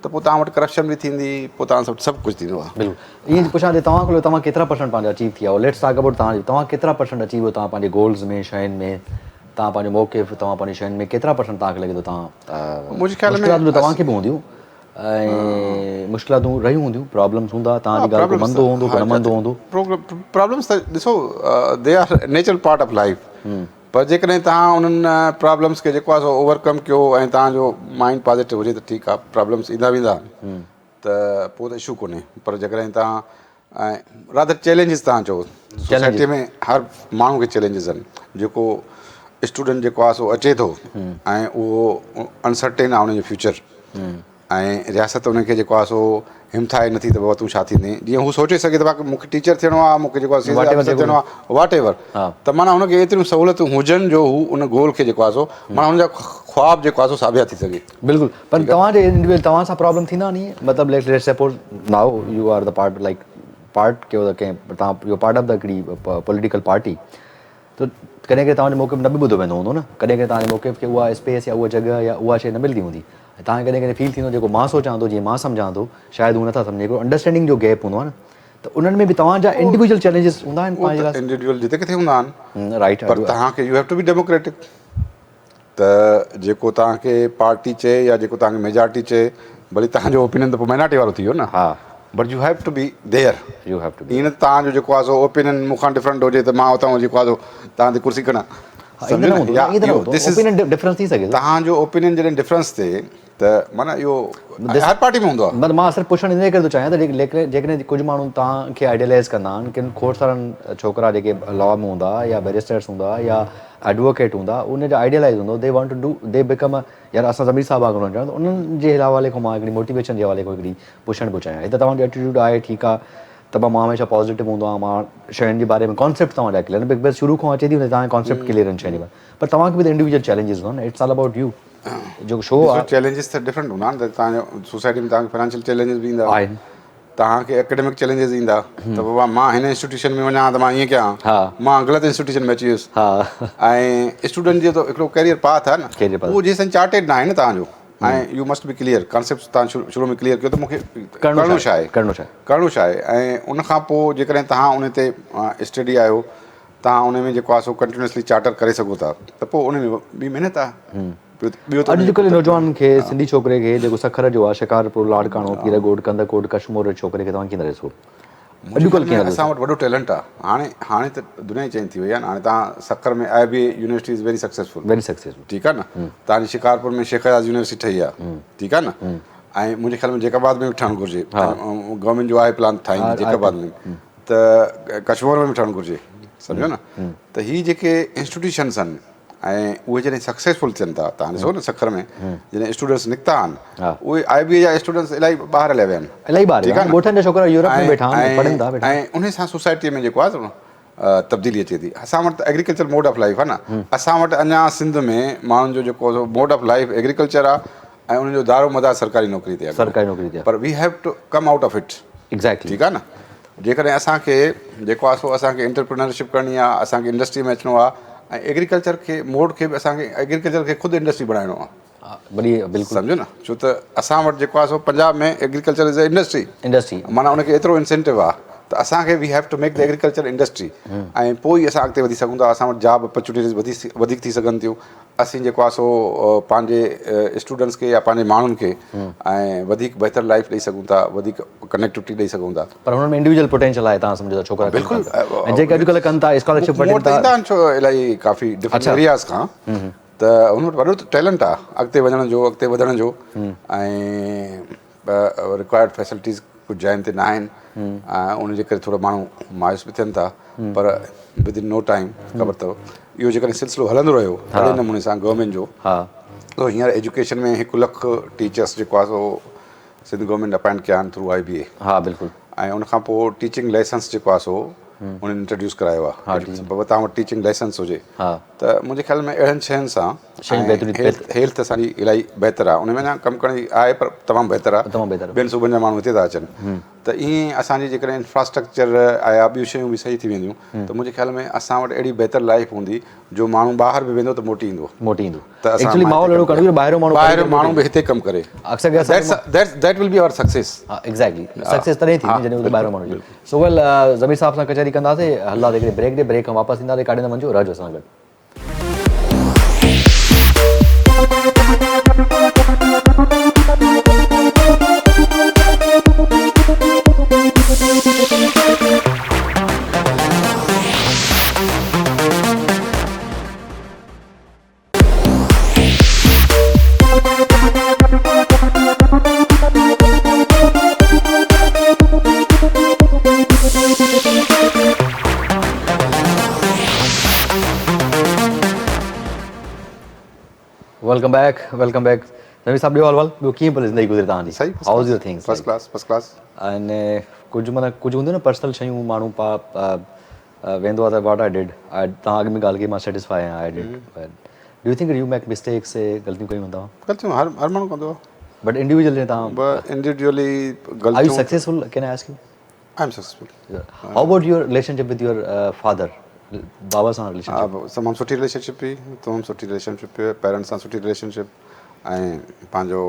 त पोइ तव्हां वटि करप्शन बि थींदी, पोइ तव्हां वटि सभु कुझु थींदो आहे। बिल्कुलु। ईअं पुछां थी तव्हां केतिरा परसेंट पंहिंजा अचीव थी विया? लेट्स टॉक अबाउट तव्हां केतिरा परसेंट अची वियो तव्हां पंहिंजे गोल्स में, शयुनि में, तव्हां पंहिंजो मौक़िफ़, तव्हां पंहिंजी शयुनि में केतिरा परसेंट तव्हांखे लॻे थो तव्हां? मुंहिंजे ख़्याल में मुश्किलातूं तव्हांखे बि हूंदियूं ऐं मुश्किलातूं रहियूं हूंदियूं, प्रॉब्लम्स हूंदा, तव्हांजी ॻाल्हि को मंदो हूंदो, को न मंदो हूंदो। प्रॉब्लम्स त ॾिसो, they are natural part of life. पर जेकॾहिं तव्हां उन्हनि प्रॉब्लम्स खे जेको आहे सो ओवरकम कयो ऐं तव्हांजो माइंड पॉज़िटिव हुजे त ठीकु आहे, प्रॉब्लम्स ईंदा वेंदा त पोइ त इशू कोन्हे। पर जेकॾहिं तव्हां रादर चैलेंजिस तव्हां चओ, सोसाइटीअ में हर माण्हू खे चैलेंजिस आहिनि। जेको स्टूडेंट जेको आहे सो अचे थो ऐं उहो अनसर्टेन आहे उनजो फ्यूचर, ऐं रियासत उनखे जेको आहे सो हिमथाए नथी त बाबा तूं छा थींदे। जीअं हू सोचे सघे त बाक़ी मूंखे टीचर थियणो आहे, मूंखे जेको आहे थियणो आहे, वाट एवर, त माना हुनखे एतिरियूं सहूलियतूं हुजनि जो हू उन गोल खे जेको आहे सो माना हुनजा ख्वाब जेको आहे सो साबित थी सघे। बिल्कुलु। पर तव्हांजे इंडिविजुअल तव्हां सां प्रॉब्लम थींदा नी? मतिलबु let's suppose now you are the part, like part कयो त कंहिं तव्हां यू पार्ट ऑफ द हिकिड़ी पॉलिटिकल पार्टी, त कॾहिं कॾहिं तव्हांजो मौक़िफ़ न बि ॿुधो वेंदो हूंदो न? कॾहिं कॾहिं तव्हांजे मौक़िफ़ खे उहा स्पेस या उहा जॻह या उहा शइ न मिलंदी हूंदी। तव्हांखे कॾहिं कॾहिं फील थींदो जेको मां सोचां थो, जीअं मां सम्झां थो, शायदि हू नथा सम्झे, हिकिड़ो अंडरस्टैंडिंग जो गैप हूंदो आहे न, त उन्हनि में बि तव्हांजा इंडिविजुअल चैलेंजिस हूंदा आहिनि पंहिंजे लाइ? इंडिविजुअल जिते किथे हूंदा आहिनि, राइट। पर तव्हांखे you have to be democratic. त जेको तव्हांखे पार्टी चए या जेको तव्हांखे मेजॉरिटी चए, भली तव्हांजो ओपिनियन त पोइ माइनॉरिटी वारो थी वियो न। हा, but you have to be there. You have to be. ईअं न तव्हांजो जेको आहे सो ओपिनियन मूंखां डिफरेंट हुजे त मां उतां जेको आहे सो तव्हां ते कुर्सी खणा। सम्झो न या दिस इज ओपिनियन डिफरेंस थी सघे थो तव्हांजो ओपिनियन जॾहिं डिफरेंस थिए त माना इहो हर पार्टी में हूंदो आहे मतिलबु मां सिर्फ़ु पुछणु इन करे थो चाहियां त जेकॾहिं कुझु माण्हू तव्हांखे आइडियलाइज़ कंदा आहिनि किन खोड़ सारनि छोकिरा जेके लॉ में हूंदा या बैरिस्टर्स हूंदा या एडवोकेट हूंदा उनजो आइडियलाइज़ हूंदो they want to do they become यार असां ज़मीर साहब आहे घणो त उन्हनि जे हवाले खां मां हिकिड़ी मोटिवेशन जे हवाले खां हिकिड़ी पुछणु पियो चाहियां हिते तव्हांजो एटीट्यूड आहे ठीकु आहे त मां हमेशह पॉज़िटिव हूंदो आहियां मां शयुनि जे बारे में कॉन्सेप्ट तव्हां ॾाढा क्लियर बिग बस शुरू खां अचे थी वञे तव्हांखे कॉन्सेप्ट क्लियर आहिनि शयुनि बारे पर तव्हांखे बि त इंडिविजुअल चैलेंजिस हूंदा इट्स ऑल अबाउट यू जेको शो आहे चैलेंजिस त डिफरेंट हूंदा आहिनि त तव्हांजो सोसाइटी में तव्हांखे फाइनेंशियल चैलेंजिस बि ईंदा आहिनि तव्हांखे एकेडमिक चैलेंजिस ईंदा त बाबा मां हिन इंस्टीट्यूशन में वञा त मां ईअं कयां मां ग़लति इंस्टीट्यूशन में अची वियुसि ऐं स्टूडेंट जो त हिकिड़ो कैरियर पाथ आहे न उहो जेसिताईं चार्टेड न आहे न तव्हांजो ऐं U must be clear concept तव्हां शुरू में क्लियर कयो त मूंखे करिणो छा आहे ऐं उनखां पोइ जेकॾहिं तव्हां उन ते स्टडी आहियो तव्हां उन में जेको आहे सो कंटिन्यूसली चार्टर करे सघो था त पोइ उन में ॿी महिनत आहे अॼुकल्ह नौजवान खे सिंधी छोकिरे खे जेको सखर जो आहे शिकारपुर लाड़काणो पीरगोट कंदकोट कश्मीर छोकिरे खे तव्हां कीअं ॾिसो अॼुकल्ह कीअं असां वटि वॾो टैलेंट आहे हाणे त दुनिया ई चेंज थी वई आहे न हाणे तव्हां सखर में IBA university is very successful ठीकु आहे न तव्हांजी शिकारपुर में शेख आज़ाद यूनिवर्सिटी ठही आहे ठीकु आहे न ऐं मुंहिंजे ख़्याल में जैकाबाद में बि ठहणु घुरिजे गवर्नमेंट जो आहे प्लान ठाहींदी जैकाबाद में त कश्मीर में बि ठहणु घुरिजे सम्झो न त हीअ जेके इंस्टीट्यूशन्स आहिनि ऐं उहे जॾहिं सक्सेसफुल थियनि था तव्हां ॾिसो न सखर में जॾहिं स्टूडेंट्स निकिता आहिनि उहे IBA जा स्टूडेंट्स इलाही ॿाहिरि हलिया विया आहिनि ऐं उन सां सोसाइटीअ में जेको आहे तब्दीली अचे थी असां वटि त एग्रीकल्चर मोड ऑफ लाइफ आहे न असां वटि अञा सिंध में माण्हुनि जो जेको मोड ऑफ लाइफ एग्रीकल्चर आहे ऐं उनजो दारो मदार सरकारी नौकिरी ते आहे पर we have to come out of it exactly ठीकु आहे न जेकॾहिं असांखे जेको आहे सो असांखे एंटरप्रेन्योरशिप करणी आहे असांखे इंडस्ट्री में अचिणो आहे ऐं एग्रीकल्चर खे मोड खे बि असांखे एग्रीकल्चर खे ख़ुदि इंडस्ट्री बणाइणो आहे बिल्कुलु सम्झो न छो त असां वटि जेको आहे सो पंजाब में एग्रीकल्चर इज़ अ इंडस्ट्री माना उनखे एतिरो इंसेंटिव आहे त असांखे we have to make the agriculture industry ऐं पोइ ई असां अॻिते वधी सघूं था असां वटि जॉब अपॉर्चुनिटीज़ वधीक थी सघनि थियूं असीं जेको आहे सो पंहिंजे स्टूडेंट्स खे या पंहिंजे माण्हुनि खे ऐं वधीक बहितर लाइफ ॾेई सघूं था वधीक कनेक्टिविटी ॾेई सघूं था पर हुन में इंडिविजुअल पोटेंशियल आहे तव्हां सम्झो था छोकिरा बिल्कुलु जेके अॼुकल्ह कनि था स्कॉलरशिप इलाही काफ़ी डिफरेंट एरियाज़ खां त हुन वटि वॾो टैलेंट आहे अॻिते वधण जो ऐं रिक्वायर्ड फैसिलिटीज़ कुझु जॻहियुनि ते न आहिनि ऐं उनजे करे थोरो माण्हू मायूस बि थियनि था पर विदिन नो टाइम ख़बर अथव इहो जेकॾहिं सिलसिलो हलंदो रहियो अहिड़े नमूने सां गवर्नमेंट जो त हींअर एजुकेशन में 1 लख टीचर्स जेको आहे सो सिंध गवर्नमेंट अपॉइंट कया आहिनि थ्रू IBA बिल्कुलु ऐं उनखां पोइ टीचिंग लाइसेंस जेको आहे सो उन्हनि इंट्रोड्यूस करायो आहे बाबा तव्हां वटि टीचिंग लाइसेंस हुजे त मुंहिंजे ख़्याल में अहिड़नि शयुनि सां हेल्थ असांजी इलाही बहितर आहे उन में अञा कमु करणी आहे पर तमामु बहितर आहे ॿियनि सूबनि जा माण्हू हिते था अचनि त ईअं असांजी जेकॾहिं इंफ्रास्ट्रक्चर आया ॿियूं शयूं बि सही थी वेंदियूं त मुंहिंजे ख़्याल में असां वटि अहिड़ी बहितर लाइफ हूंदी जो माण्हू ॿाहिरि बि वेंदो त मोटी ईंदो त ॿाहिरियों माण्हू बि हिते कमु करे that will be our success so well Zameer sahab सां कचहरी कंदासीं हलंदा हिकिड़े ब्रेक ॾे ब्रेक खां वापसि ईंदासीं काॾे न वञो रहजो असां गॾु वेलकम बैक ज़मीर साहब ॿियो कीअं पियो ज़िंदगी गुज़रे तव्हांजी सही house your things first class ऐं कुझु हूंदियूं न पर्सनल शयूं माण्हू वेंदो आहे त व्हाट आई डिड तव्हां अॻु में ॻाल्हि कई मां सेटिस्फाई आहियां I did do you think you make mistakes ग़लतियूं कयूं तव्हां ग़लतियूं हर माण्हू कंदो आहे बट इंडिविजुअली तव्हां individually are you successful can I ask you I am successful how about your relationship with your father बाबा सां रिलेशनशिप तमामु सुठी रिलेशनशिप हुई तमामु सुठी रिलेशनशिप पेरेंट्स सां सुठी रिलेशनशिप ऐं पंहिंजो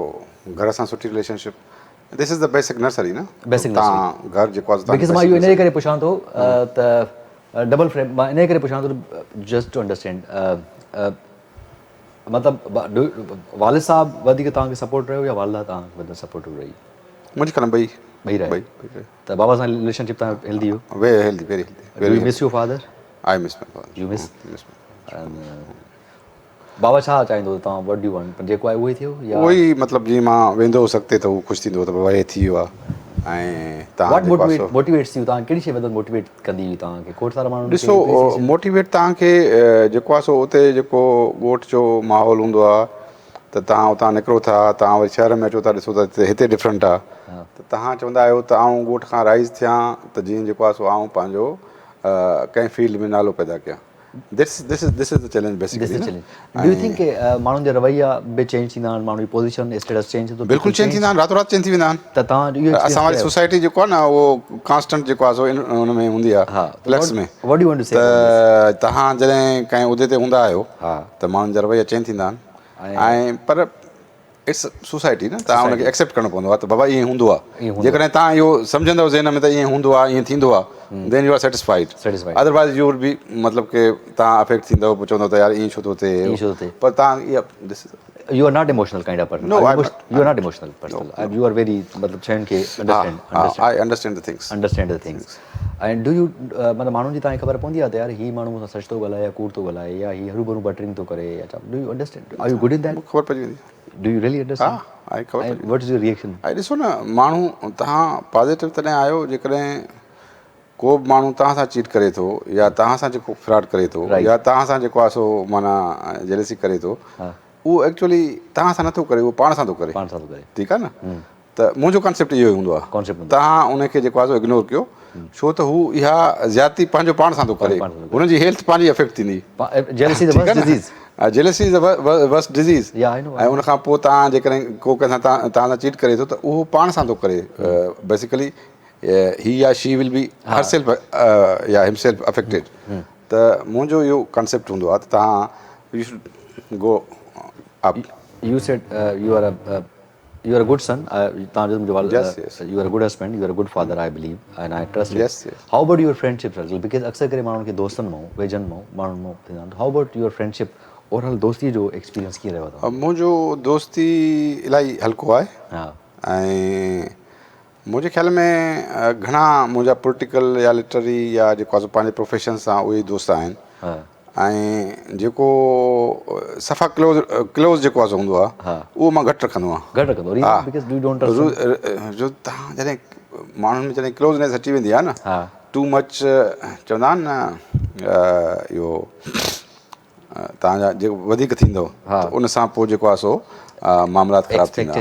घर सां सुठी relationship this is the basic nursery न तव्हां घर जेको आहे बिकॉज़ मां इहो इन करे पुछां थो त डबल फ्रेम मां इन करे पुछां थो जस्ट टू अंडरस्टैंड मतिलबु वालिद साहब वधीक तव्हांखे सपोर्ट रहियो या वालिदा तव्हांखे वधीक सपोर्ट रही मुंहिंजे ख़्याल में ॿई रहे त बाबा सां रिलेशनशिप तव्हां हेल्दी हो very healthy do you miss your father I miss my father you miss बाबा छा चाहींदो तव्हां वट डू वांट जेको आहे उहो ई थियो या उहो ई मतिलबु जीअं मां वेंदो हुउसि अॻिते त उहो ख़ुशि थींदो त बाबा हे थी वियो आहे ऐं तव्हां वॉट जेको आहे सो मोटिवेट्स यू तव्हां कहिड़ी शइ मतिलबु मोटिवेट कंदी हुई तव्हांखे खोड़ सारा माण्हू ॾिसो मोटिवेट तव्हांखे जेको आहे सो उते जेको ॻोठ जो माहौल हूंदो आहे त तव्हां उतां निकिरो था तव्हां वरी शहर में अचो था ॾिसो त हिते डिफरेंट आहे त तव्हां चवंदा आहियो त आउं ॻोठ खां राइज़ थियां त जीअं जेको आहे सो आउं पंहिंजो कंहिं फील्ड में नालो पैदा कयां this is the challenge basically do you think माण्हुनि जा रवैया बि चेंज थींदा आहिनि माण्हुनि जी पोज़ीशन स्टेटस चेंज थींदो बिल्कुलु चेंज थींदा आहिनि रातो राति चेंज थी वेंदा आहिनि त तव्हां इहो असां वारी सोसाइटी जेको आहे न उहो कांस्टेंट जेको आहे सो हुन में हूंदी आहे फ्लैक्स में व्हाट डू वांट टू से त तव्हां जॾहिं कंहिं उहिदे ते हूंदा आहियो हा त माण्हुनि जा रवैया चेंज थींदा आहिनि ऐं पर इट्स सोसाइटी न तव्हां हुनखे एक्सेप्ट करिणो पवंदो आहे त बाबा ईअं हूंदो आहे जेकॾहिं तव्हां इहो सम्झंदव ज़हन में त ईअं हूंदो आहे ईअं थींदो आहे then you are satisfied otherwise you will be मतिलबु की तव्हां अफेक्ट थींदव पोइ चवंदव त यार ईअं छो थो थिए पर तव्हां इहा you are not emotional kind of person. No, you are not emotional person. And you are very मतलब चैन के I understand the things. Understand the things. And do you मतलब माण्हुनि जी तव्हांखे ख़बर पवंदी आहे त यार ही माण्हू मूंसां सच थो ॻाल्हाए या कूड़ थो ॻाल्हाए या ही हरू भरू बटरिंग थो करे या do you understand are you good in that ख़बर पइजी वेंदी डू यू रियली अंडरस्टैंड हा आई ख़बर व्हाट इज योर रिएक्शन ऐं ॾिसो न माण्हू तव्हां पॉज़िटिव तॾहिं आहियो जेकॾहिं को बि माण्हू तव्हां सां चीट करे थो या तव्हां सां जेको फ्रॉड करे थो या तव्हां सां जेको आहे सो माना जेलसी करे थो उहो एक्चुअली तव्हां सां नथो करे उहो पाण सां थो करे ठीकु आहे न त मुंहिंजो कॉन्सेप्ट इहो ई हूंदो आहे तव्हां उनखे जेको आहे सो इग्नोर कयो छो त हू इहा ज़्यादती पंहिंजो पाण सां थो करे हुनजी हेल्थ पंहिंजी अफेक्ट थींदी जेलसी इज़ वर्स्ट डिज़ीज़ ऐं उनखां पोइ तव्हां जेकॾहिं को कंहिंसां तव्हां सां चीट करे थो त उहो पाण सां थो करे बेसिकली ही या she will be her self या हिमसेल्फ अफेक्टेड त मुंहिंजो इहो कॉन्सेप्ट हूंदो आहे त तव्हां U should go up you said you are a good son you are a good husband you are a good father I believe and I trust you how about your friendship circle because अक्सर करे माण्हुनि खे दोस्तनि मां वेझनि मां माण्हुनि मां थींदा आहिनि how about your friendship overall दोस्ती जो एक्सपीरियंस कीअं रहियो अथव मुंहिंजो दोस्ती इलाही हल्को आहे ऐं मुंहिंजे ख़्याल में घणा मुंहिंजा पोलिटिकल या लिटरी या जेको आहे पंहिंजे प्रोफेशन सां उहे ई दोस्त आहिनि ऐं जेको सफ़ा क्लोज़ जेको आहे हूंदो आहे उहो मां घटि रखंदो आहियां जो तव्हां जॾहिं माण्हुनि में जॾहिं क्लोज़नेस अची वेंदी आहे न टू मच चवंदा आहिनि न इहो तव्हांजा जेको वधीक थींदो त उन सां पोइ जेको आहे सो मामलात ख़राबु थींदा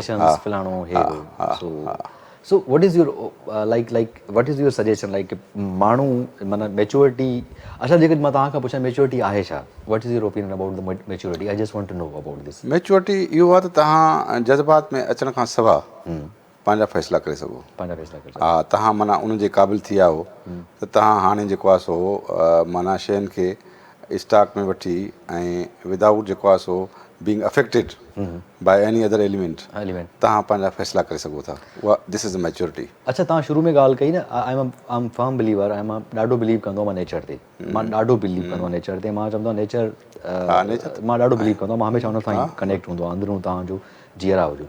So what is your what is your suggestion like माण्हू माना मेच्योरिटी अच्छा जेकॾहिं मां तव्हां खां पुछां मेच्योरिटी आहे छा what is your opinion about the maturity I just want to know about this maturity इहो आहे त तव्हां जज़्बात में अचण खां सवाइ पंहिंजा फ़ैसिला करे सघो हा तव्हां माना उन जे क़ाबिल थी विया हो त तव्हां हाणे जेको आहे सो माना शयुनि खे स्टॉक में वठी ऐं विदाउट जेको आहे सो being affected by any other element तव्हां पंहिंजा फ़ैसिला करे सघो था उहा दिस इज़ द मैच्योरिटी अच्छा तव्हां शुरू में ॻाल्हि कई न आई एम फर्म बिलीवर ऐं मां ॾाढो बिलीव कंदो आहियां नेचर ते मां ॾाढो बिलीव कंदो आहियां नेचर ते मां चवंदो आहियां नेचर मां ॾाढो बिलीव कंदो आहियां मां हमेशह हुन सां ई कनेक्ट हूंदो आहे अंदरूं तव्हांजो जीअरा हुजो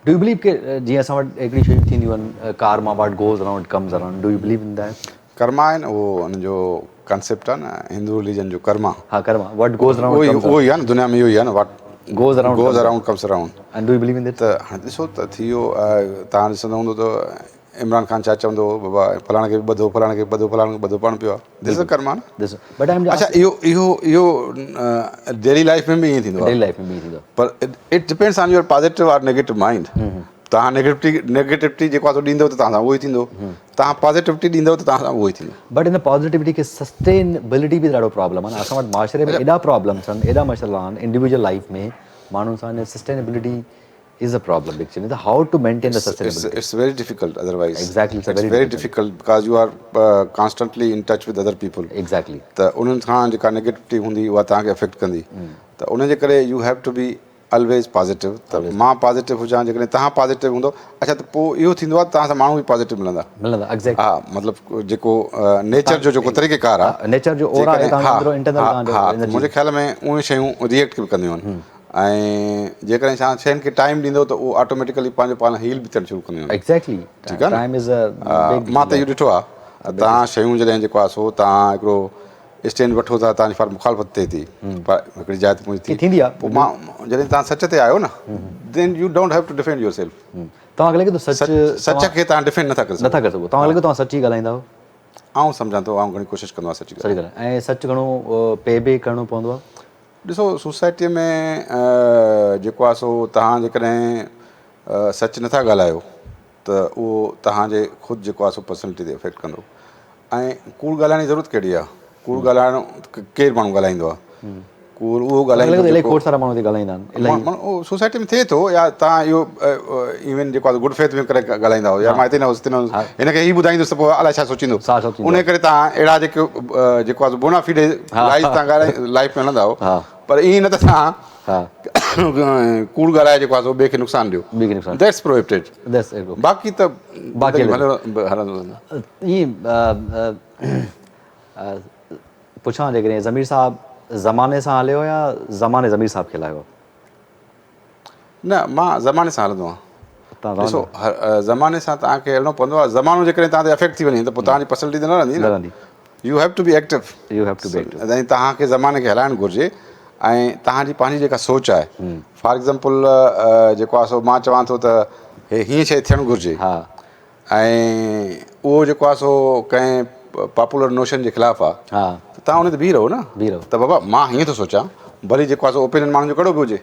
डू यू बिलीव के जीअं असां वटि हिकिड़ी शयूं थींदियूं आहिनि Karma what goes around comes around do U believe in that Karma आहे न उहो हुनजो कॉन्सेप्ट आहे न हिंदू रिलीजन जो Karma Karma what goes around उहो ई आहे न दुनिया में इहो ई आहे न what goes around comes around and do you believe in that त हाणे ॾिसो त थी वियो तव्हां ॾिसंदो हूंदो त इमरान खान छा चवंदो बाबा फलाणे खे ॿधो फलाणे खे ॿधो फलाणे खे ॿधो पाण पियो आहे दिस इज़ कर्मा न अच्छा इहो डेली लाइफ में बि ईअं थींदो पर it depends on your positive और नेगेटिव माइंड तव्हां नेगेटिविटी जेको आहे ॾींदव त तव्हां सां उहो ई थींदो तव्हां पॉजिटिविटी ॾींदव त तव्हां सां उहो ई थींदो बट इन पॉजिटिविटी खे सस्टेनेबिलिटी बि ॾाढो प्रॉब्लम आहे असां वटि माशरे में एॾा प्रॉब्लम्स आहिनि एॾा मसइला आहिनि इंडिविजुअल लाइफ में माण्हुनि सां sustainability is a problem actually how to maintain the sustainability it's very difficult otherwise exactly it's very difficult because you are constantly in touch with other people exactly त उन्हनि खां जेका नेगेटिविटी हूंदी उहा तव्हांखे अफेक्ट कंदी त उनजे करे you have to be always positive त मां पॉजिटिव हुजां जेकॾहिं तव्हां पॉजिटिव हूंदो अच्छा त पोइ इहो थींदो आहे तव्हां सां माण्हू बि पॉजिटिव मिलंदा हा मतिलबु जेको नेचर जो जेको तरीक़ेकार आहे नेचर जो मुंहिंजे ख़्याल में उहे शयूं रिएक्ट बि कंदियूं आहिनि ऐं जेकॾहिं छा शयुनि खे टाइम ॾींदो त उहो ऑटोमेटिकली पंहिंजो पाण हील बि थियणु शुरू कंदियूं आहिनि एक्ज़ैक्टली ठीकु आहे न मां त इहो ॾिठो आहे त तव्हां शयूं जॾहिं जेको आहे सो तव्हां हिकिड़ो स्टैंड वठो था तव्हांजी फर्म मुखालफ़त थिए थी पर हिकिड़ी जाइ ते पहुची थींदी आहे पोइ मां जॾहिं तव्हां सच ते आहियो न then you don't have to defend yourself तव्हांखे लॻे थो सच खे तव्हां डिफेंड नथा करे सघो नथा करे सघो तव्हांखे लॻे थो तव्हां सची ॻाल्हाईंदा हो आउं सम्झां थो आउं घणी कोशिशि कंदो आहियां सची सही ॻाल्हि आहे ऐं सच घणो पे बे करिणो पवंदो आहे ॾिसो सोसाइटीअ में जेको आहे सो तव्हां जेकॾहिं सच नथा ॻाल्हायो त उहो तव्हांजे ख़ुदि जेको आहे सो पर्सनैलिटी ते इफेक्ट कंदो ऐं कूड़ ॻाल्हाइण जी ज़रूरत कहिड़ी आहे कूड़ ॻाल्हाइण केरु माण्हू ॻाल्हाईंदो आहे कूड़ उहो ॻाल्हाईंदो इलाही खोड़ सारा माण्हू ॻाल्हाईंदा आहिनि उहो सोसाइटी में थिए थो या तव्हां इहो इवन जेको आहे गुड फेथ में करे ॻाल्हाईंदा हो या मां हिते न हुउसि हिते न हुउसि हिनखे हीअ ॿुधाईंदुसि त पोइ अलाए छा सोचींदो उन करे तव्हां अहिड़ा जेको आहे बोनाफिडे लाइफ में हलंदा हो पर ईअं न त तव्हां कूड़ ॻाल्हाए जेको आहे सो ॿिए खे नुक़सानु ॾियो दैट्स प्रोहिबिटेड बाक़ी त ईअं पुछां जेकॾहिं ज़मीर साहिबु ज़माने सां हलियो या ज़माने ज़मीर साहिब खे हलायो न मां ज़माने सां हलंदो आहियां ॾिसो ज़माने सां तव्हांखे हलणो पवंदो आहे ज़मानो जेकॾहिं तव्हां ते अफेक्ट थी वञे त पोइ तव्हांजी पर्सनैलिटी त न रहंदी you have to be active ऐं तव्हांखे ज़माने खे हलाइणु घुरिजे ऐं तव्हांजी पंहिंजी जेका सोच आहे फॉर एग्ज़ाम्पल जेको आहे सो मां चवां थो त हे हीअं शइ थियणु घुरिजे ऐं उहो जेको आहे सो कंहिं पॉपुलर नोशन जे ख़िलाफ़ु आहे त तव्हां उन ते बीह रहो न त बाबा मां हीअं थो सोचां भली जेको आहे सो ओपिनियन माण्हुनि जो कहिड़ो बि हुजे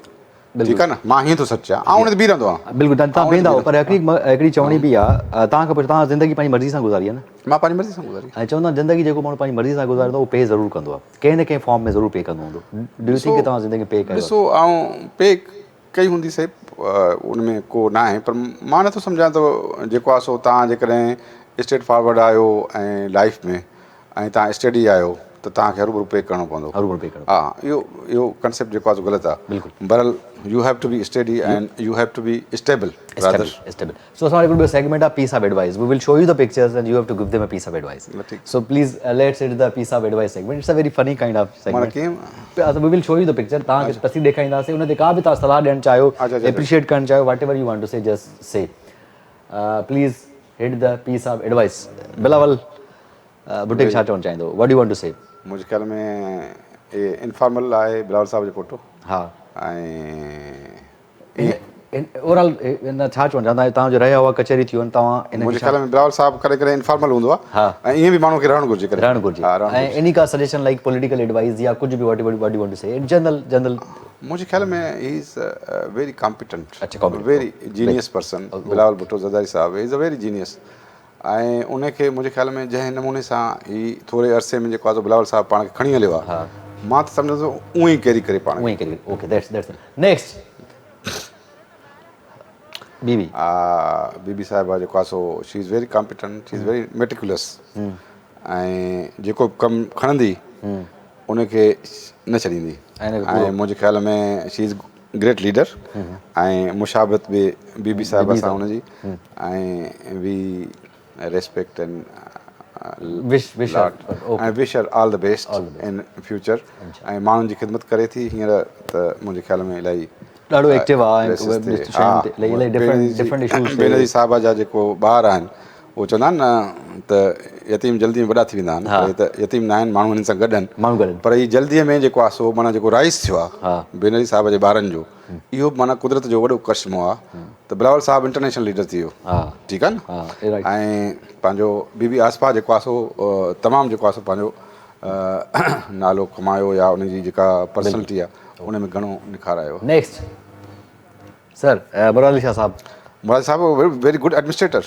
ठीकु आहे न मां हीअं थो सचां ऐं उन ते बीह रहंदो आहियां बिल्कुलु तव्हां वेंदा पर हिकिड़ी चवणी बि आहे तव्हांखे पुछो तव्हां ज़िंदगी पंहिंजी मर्ज़ी सां गुज़ारी आहे न मां पंहिंजी मर्ज़ी सां गुज़ारी ऐं चवंदा आहिनि ज़िंदगी जेको माण्हू पंहिंजी मर्ज़ी सां गुज़ारींदो उहो पे ज़रूरु कंदो आहे कंहिं न कंहिं फॉर्म में ज़रूरु पे कंदो हूंदो डू यू थिंक तव्हां ज़िंदगी पे कयो ॾिसो ऐं पे कई हूंदी से उन में को न आहे पर मां नथो सम्झां त जेको आहे सो तव्हां जेकॾहिं स्ट्रेट फॉरवर्ड आहियो ऐं लाइफ में ऐं तव्हां स्टडी आहियो त तव्हांखे हरू भरू पे करिणो पवंदो हा इहो कंसेप्ट जेको आहे सो ग़लति आहे बहरहाल you have to be study and you have to be stable So असां वटि सेगमेंट आहे piece of advice we will show you the pictures and you have to give them a piece of advice so please let's it the piece of advice segment it's a very funny kind of segment we will show you the picture तव्हांखे तस्वीर ॾेखारींदासीं उन ते का बि तव्हां सलाह ॾियणु चाहियो एप्रिशिएट करणु चाहियो whatever you want to say just say please hit the piece of advice Bilawal बुटीक छा चवणु चाहींदो व्हाट यू वांट टू से मुंहिंजे ख्याल में इनफॉर्मल आहे बिलावल साहिब जो फोटो हा ऐं ओवरऑल छा चवणु चाहींदा तव्हांजो रहिया हुआ कचहरी थी वञे तव्हां मुंहिंजे ख्याल में बिलावल साहिब करे इनफॉर्मल हूंदो आहे ऐं ईअं बि माण्हू खे रहणु घुरिजे ऐं इन का सजेशन लाइक पॉलिटिकल एडवाइस या कुझु बि व्हाट यू वांट टू से जनरल मुंहिंजे ख्याल में he is very competent very genius person Bilawal Bhutto Zardari Sahib is a very genius ऐं उनखे मुंहिंजे ख्याल में जंहिं नमूने सां ही थोरे अरसे में जेको आहे बिलावल साहिब पाण खे खणी हलियो आहे मां त सम्झां थो उअं ई कैरी करे पाण ओके दैट्स नेक्स्ट बीबी साहिबा जेको आहे so she is very competent she is very meticulous ऐं जेको कमु खणंदी उनखे न छॾींदी ऐं मुंहिंजे ख्याल में शी इज़ ग्रेट लीडर ऐं मुशाबत बि बीबी साहिबा सां हुनजी ऐं we respect and wish her all the best in future ऐं माण्हुनि जी ख़िदमत करे थी हींअर त मुंहिंजे ख्याल में इलाही ॾाढो एक्टिव आहे बेनज़ीर साहिबा जा जेको ॿार आहिनि उहो चवंदा आहिनि न त यतीम जल्दी में वॾा थी वेंदा आहिनि त यतीम न आहिनि माण्हू हिन सां गॾु आहिनि पर हीअ जल्दीअ में जेको आहे सो माना जेको राइज़ थियो आहे बेनज़ीर साहिब जे ॿारनि जो इहो माना कुदरत जो वॾो करिश्मो आहे त बिलावल साहिबु इंटरनेशनल लीडर थी वियो ठीकु आहे न ऐं पंहिंजो बीबी आसपा जेको आहे सो तमामु जेको आहे सो पंहिंजो नालो कमायो या उनजी जेका पर्सनैलिटी आहे उन में घणो निखार आयो नेक्स्ट सर मुराद शाह साहिब वेरी गुड एडमिनिस्ट्रेटर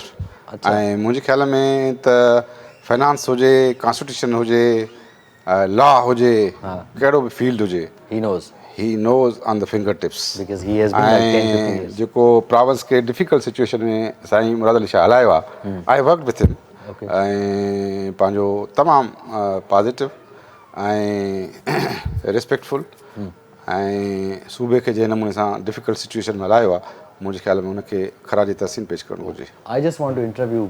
ऐं मुंहिंजे ख्याल में त फाइनेंस हुजे कॉन्स्टिट्यूशन हुजे लॉ हुजे कहिड़ो बि फील्ड हुजे he knows on the finger tips ऐं जेको प्रावंस खे डिफिकल्ट सिचुएशन में साईं मुराद अली शाह हलायो आहे आई वर्क विथ हिम ऐं पंहिंजो तमामु पॉज़िटिव ऐं रिस्पेक्टफुल ऐं सूबे खे जंहिं नमूने सां डिफिकल्ट सिचुएशन में हलायो आहे मुंहिंजे ख्याल में उनखे ख़राज तहसीन पेश करणु घुरिजे I just want to interview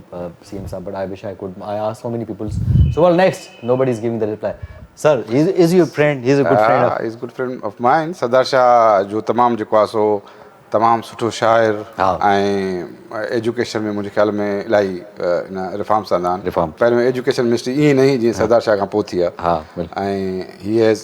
CM साहब but I wish I could I ask so many peoples so well next nobody is giving the reply sir is your friend he is a good friend is good friend of mine Sardar Shah जो तमामु जेको आहे सो तमामु सुठो शाइर हा। ऐं education में मुंहिंजे ख़्याल में इलाही रिफॉर्म्स आंदा आहिनि। Reform. पहिरियों एजुकेशन मिनिस्ट्री ईअं न हुई जीअं सरदार शाह खां पोइ थी आहे। हा, बिल्कुलु। ऐं he has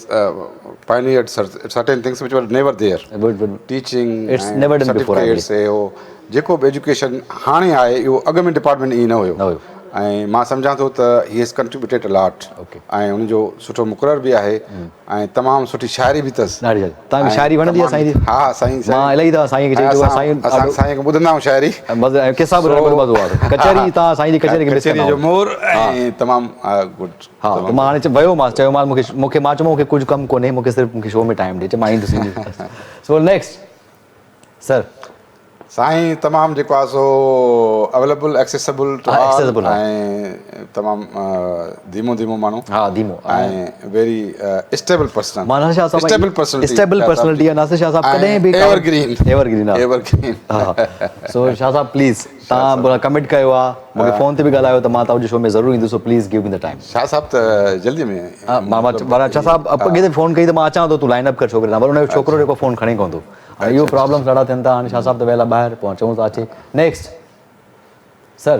pioneered certain things which were never there. Would- teaching It's never done before, I certificates ऐं उहो जेको बि एजुकेशन हाणे आहे इहो अॻ में डिपार्टमेंट ईअं न हुयो। न हुयो। ऐं मां सम्झां थो त he has contributed a lot. Okay. ऐं उनजो सुठो मुक़रर बि आहे ऐं तमामु सुठी शाइरी बि अथसि। ॾाढी शाइरी। तव्हांखे शाइरी वणंदी आहे साईं जी? हा साईं, मां इलाही दफ़ा साईं खे चई चुको आहे, साईं असां साईं खे ॿुधंदा आहियूं शाइरी। मज़ो किसा ॿुधण में मज़ो आहे। कचहरी तव्हां साईं जी कचहरी खे मिस कंदा कचहरी जो आहियो। मोर ऐं तमामु गुड। हा, त मां हाणे वयोमांसि, चयोमांसि मूंखे मां चयो मूंखे कुझु कमु कोन्हे, मूंखे सिर्फ़ु मूंखे शो में टाइम ॾे, मां ईंदुसि। So next sir. साईं तमामु जेको आहे सो अवेलेबल एक्सेसिबल accessible आहे। ऐं तमामु धीमो धीमो माण्हू। हा, धीमो ऐं वेरी स्टेबल पर्सन। मां नासिर शाह साहब स्टेबल पर्सनैलिटी। स्टेबल पर्सनैलिटी आहे नासिर शाह साहब, कॾहिं बि एवरग्रीन। एवरग्रीन आहे। एवरग्रीन। हा, सो शाह साहब प्लीज़ तव्हां कमिट कयो आहे, मूंखे फ़ोन ते बि ॻाल्हायो त मां तव्हांजे शो में ज़रूरु ईंदुसि, please give me the time. Shah sahab त जल्दी में। हा, मां शाह साहब अॻे ते फ़ोन कई त मां अचां थो, तूं लाइन अप कर छोकिरे सां, पर उनजो छोकिरो जेको फ़ोन खणे कोन थो। इहो प्रॉब्लम्स ॾाढा थियनि था। हाणे शाह साहब त वेला ॿाहिरि, पोइ चऊं था अचे। Next sir.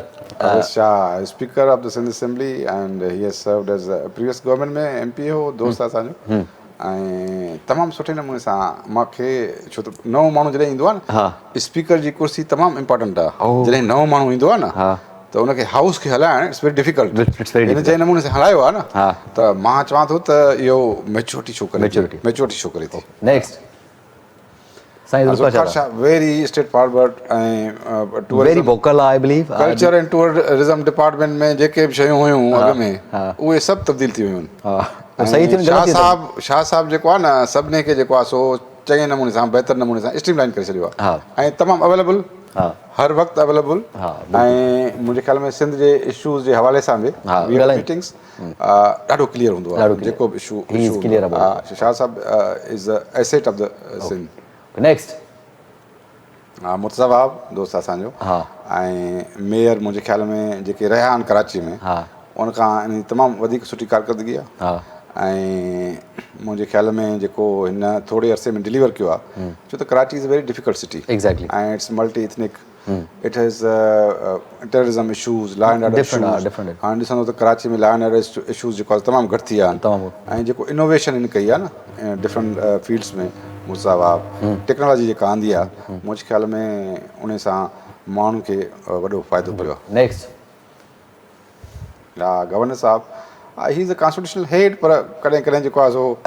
Shah speaker of the Sindh assembly and he has served as previous government में एमपी हो, दोस्त आहे असांजो। ऐं तमामु सुठे नमूने सां मूंखे, छो त नओं माण्हू जॾहिं ईंदो आहे हा। न, स्पीकर जी कुर्सी तमामु इम्पोर्टेंट आहे। ओह। जॾहिं नओं माण्हू ईंदो आहे न, हा। त उनखे हाउस खे हलाइण it's very difficult. It's very हिन जे नमूने सां हलायो आहे न, हा। त मां चवां थो त इहो मैच्योरिटी शो करे थी। Maturity. मैच्योरिटी शो करे थी। Next Sain Zulfiqar Shah very straightforward ऐं very vocal I believe. Culture and tourism department में जेके बि शयूं हुयूं अॻ में, उहे सभु तब्दील थी वियूं आहिनि। सही थी। शाह साहब जेको आहे न, सभिनी खे जेको आहे सो चङे नमूने सां बहितर नमूने सां स्ट्रीमलाइन करे छॾियो आहे। ऐं तमामु अवेलेबल, हर वक़्तु अवेलेबल। ऐं मुंहिंजे ख़्याल में सिंध जे इशूज़ जे हवाले सां बि मीटिंग्स ॾाढो क्लियर हूंदो आहे। जेको बि इशू शाह साहब is the asset of the Sindh. Next Murtaza Wahab दोस्त असांजो। ऐं मेयर मुंहिंजे ख़्याल में जेके रहिया आहिनि कराची में, उनखां इन तमामु वधीक सुठी कारकर्दगी आहे। ऐं मुंहिंजे ख़्याल में जेको हिन थोरे अरसे में डिलीवर कयो आहे, छो त Karachi is a very difficult city. Exactly. ऐं it's multi ethnic. It has terrorism issues, law and order issues. हाणे ॾिसंदो त कराची में लॉ एंड ऑर्डर इशूज़ जेको आहे तमामु घटि थी विया आहिनि। ऐं जेको इनोवेशन हिन कई आहे न डिफरेंट फील्ड्स में, मुर्तज़ा वाब टेक्नोलॉजी जेका आंदी आहे, मुंहिंजे ख़्याल में उन सां माण्हुनि खे वॾो फ़ाइदो पियो आहे। Next governor Sahib, he is a constitutional हेड, पर कॾहिं कॾहिं जेको आहे सो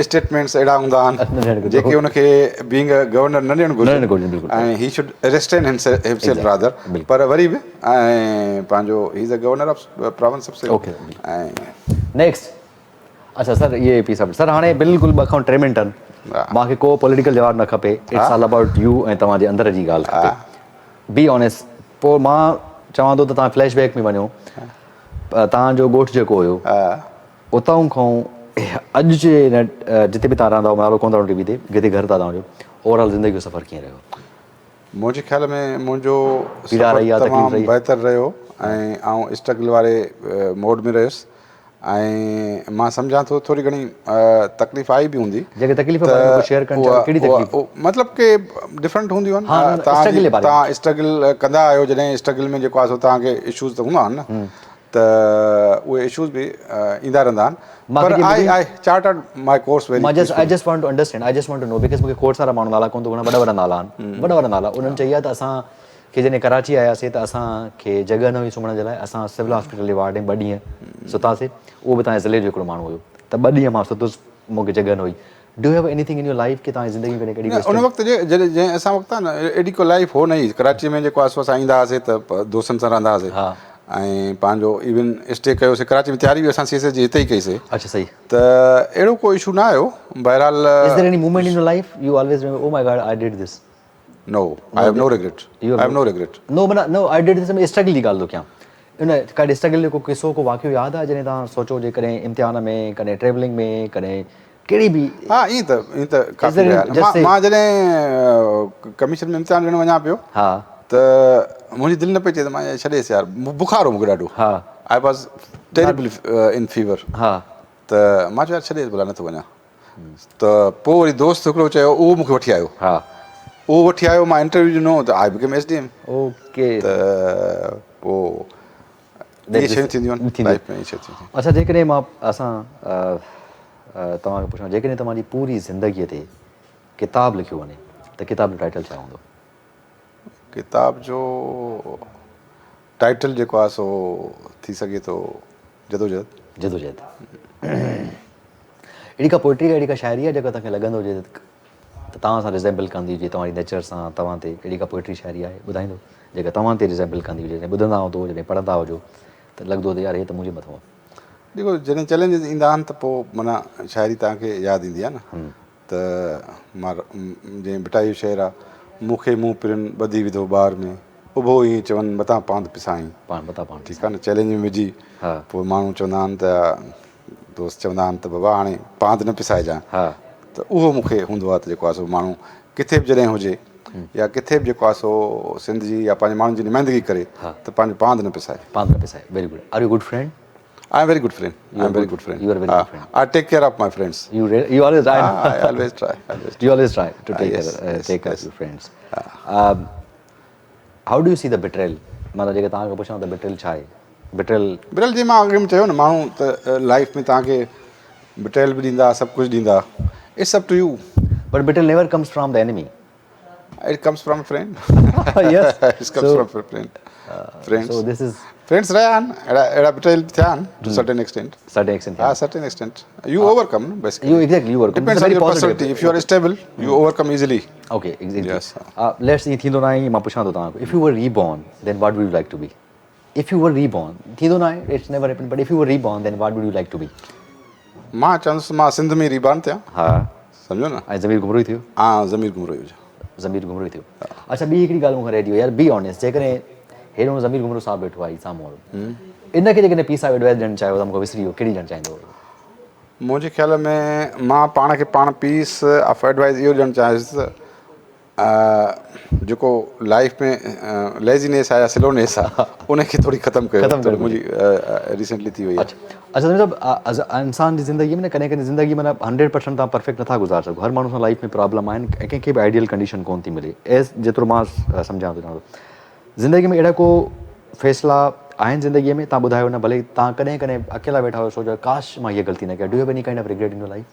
स्टेटमेंट्स अहिड़ा हूंदा आहिनि जेके उनखे बीइंग अ गवर्नर न ॾियणु घुरिजे। ऐं he should restrain himself rather. पर वरी बि ऐं पंहिंजो he is a governor of province of. ऐं नेक्स्ट अच्छा सर, इहे पी सभु सर हाणे बिल्कुलु 2 खां 3 मिंटनि मूंखे को पॉलिटिकल जवाबु न खपे। इट्स ऑल अबाउट यू ऐं तव्हांजे अंदर जी ॻाल्हि खपे। Be honest. पोइ मां चवां थो त तव्हां फ्लैशबैक में वञो। तव्हांजो ॻोठु जेको हुयो, उतां खां अॼु जे जिते बि तव्हां रहंदा आहियो, नालो कोन था टीवी ते, जिते घर था तव्हांजो, ओवरऑल ज़िंदगी जो सफ़र कीअं रहियो? मुंहिंजे ख़्याल में मुंहिंजो तमामु बहितर रहियो ऐं आउं स्ट्रगल वारे मोड में रहियुसि। ऐं मां सम्झां थो थोरी घणी तकलीफ़ आई बि हूंदी। मतिलबु के डिफरेंट हूंदियूं आहिनि। तव्हां स्ट्रगल कंदा आहियो, जॾहिं स्ट्रगल में जेको आहे सो तव्हांखे इशूज़ त हूंदा आहिनि न, त उहे इशूज़ बि ईंदा रहंदा आहिनि। पर I chartered my course very. I just want to understand, I just want to know, because मूंखे खोड़ सारा माण्हू नाला कोन थो वणा, वॾा नाला आहिनि, वॾा नाला। उन्हनि चई आहे त असांखे जॾहिं कराची आयासीं त असांखे जॻह न हुई सुम्हण जे लाइ, असां सिविल हॉस्पिटल जे वार्ड में 2 ॾींहं सुतासीं। उहो बि तव्हांजे ज़िले जो हिकिड़ो माण्हू हुयो, त 2 ॾींहं मां सुतुसि, मूंखे जॻह न हुई। Do have anything in your life की तव्हांजी ज़िंदगी में कॾहिं उन वक़्तु जंहिं असां वक़्तु आहे न, एॾी को लाइफ हो न हुई कराची में। जेको आहे सो असां ईंदा हुआसीं त दोस्तनि सां रहंदा हुआसीं ऐं पंहिंजो इवन स्टे कयोसीं कराची में। तयारी बि असां CSS जी हिते ई कईसीं। अच्छा सही। त अहिड़ो को इशू न आयो। बहरहाल is there any moment in your life you always remember, oh my god I did this? No, I have no regret. I have no regret. No I did this. मैं स्ट्रगल जी ॻाल्हि थो कयां। इन का स्ट्रगल जो को किसो, को वाक़ियो यादि आहे जॾहिं तव्हां सोचो जे कॾहिं इम्तिहान में, कॾहिं ट्रेवलिंग में, कॾहिं कहिड़ी बि? हा, ईअं त काफ़ी रहिया। मां जॾहिं कमीशन में इम्तिहान ॾियणु वञा पियो, त मुंहिंजी दिलि न पई चए त मां छॾेसि यार, बुखार हो मूंखे ॾाढो। आई वॉज टेरिबली इन फीवर। त मां चयो यार छॾेसि, भला नथो वञा। त पोइ वरी दोस्त हिकिड़ो चयो, उहो मूंखे वठी आयो। उहो वठी आयो, मां इंटरव्यू ॾिनो त आई बिकेम SDM। ओके त पोइ इहे शयूं थींदियूं आहिनि लाइफ में, इहे शयूं थींदियूं। अच्छा, जेकॾहिं मां तव्हांखे पुछां, जेकॾहिं तव्हांजी पूरी ज़िंदगीअ ते किताब लिखियो वञे त किताब जो टाइटल छा हूंदो? किताब जो टाइटल जेको आहे सो थी सघे थो जदोजहद। जदोजहद। अहिड़ी का पोइट्री, अहिड़ी का शाइरी आहे जेका तव्हांखे लॻंदो हुजे त तव्हां सां रिज़ेम्बल कंदी हुजे, तव्हांजी नेचर सां, तव्हां ते अहिड़ी का पोइट्री शाइरी आहे ॿुधाईंदो जेका तव्हां ते रिज़ेम्बल कंदी हुजे, जॾहिं ॿुधंदा हुजो, जॾहिं पढ़ंदा हुजो त लॻंदो हुजे यार हे त मुंहिंजे मथां आहे? देखो, जॾहिं चैलेंजिस ईंदा आहिनि त पोइ माना शाइरी तव्हांखे यादि ईंदी आहे न। त मां जीअं बिटाई शेर आहे, मूंखे मूं पिरनि ॿधी विधो ॿार में, उभो ईअं चवनि मथां पांध पिसाई। ठीकु आहे न, चैलेंज में विझी पोइ माण्हू चवंदा आहिनि त दोस्त चवंदा आहिनि त बाबा हाणे पांध न पिसाइजांइ। त उहो मूंखे हूंदो आहे त जेको आहे सो माण्हू किथे बि जॾहिं हुजे या किथे बि जेको आहे सो सिंध जी या पंहिंजे माण्हुनि जी नुमाइंदगी करे त पंहिंजो पांध न पिसाए। पांध न पिसाए। Very good. Are you good friend? I am very good friend. I am very good friend. You are a very good friend. I take care of my friends. You always try. I always try. You always try to take care of your friends. How do you see the betrayal? मतलब जेके तव्हांखे पुछां त betrayal छा आहे? betrayal जी मां अॻे में चयो न, माण्हू त लाइफ में तव्हांखे betrayal बि ॾींदा, सभु कुझु ॾींदा. It's up to you. But betrayal never comes from the enemy. It comes from a friend. Yes. It comes from a friend. Friends. So this is. Friends रहिया आहिनि, अहिड़ा betrayal थिया आहिनि to certain extent. Certain extent. You overcome, basically. You overcome. Depends on your personality. If you are stable, you overcome easily. Okay, exactly. Yes. Let's see, थींदो ना आहे, मां पुछां थो तव्हांखे, if you were reborn, then what would you like to be? If you were reborn, थींदो ना आहे, it's never happened, but if you were reborn, then what would you like to be? मां चवंदुसि मां सिंध में reborn थियां। हा, सम्झो न। ऐं ज़मीर घुमरो ई थियो? हा, ज़मीर घुमरो ई हुजे। ज़मीर घुमरो ई थियो। अच्छा, ॿी हिकिड़ी ॻाल्हि मूंखे रहे थी यार, बी ऑनेस्ट, जेकॾहिं हेॾो ज़मीर घुमरो साहब वेठो आहे साम्हूं वारो, इनखे जेकॾहिं पीस ऑफ एडवाइस ॾियणु चाहियो त मूंखे विसरी वियो, कहिड़ी ॾियणु चाहींदो? मुंहिंजे ख़्याल में मां पाण खे पाण पीस ऑफ एडवाइस इहो ॾियणु चाहियुसि जेको लाइफ में लेज़ीनेस आहे या स्लोनेस आहे उनखे थोरी ख़तमु कयो। मुंहिंजी रिसेंटली थी वई आहे। अच्छा सम्झो, इंसान जी ज़िंदगी में न कॾहिं कॾहिं ज़िंदगी में 100% तव्हां परफेक्ट नथा गुज़ारे सघो। हर माण्हू सां लाइफ में प्रॉब्लम आहिनि, कंहिंखे बि आइडियल कंडीशन कोन थी मिले। जेतिरो मां सम्झां थो, ज़िंदगी में अहिड़ा को फ़ैसिला आहिनि ज़िंदगीअ में, तव्हां ॿुधायो न, भले तव्हां कॾहिं कॾहिं अकेला वेठा हुयो, सोचो काश मां हीअ ग़लती न कया। Do you have any kind of regret in your life?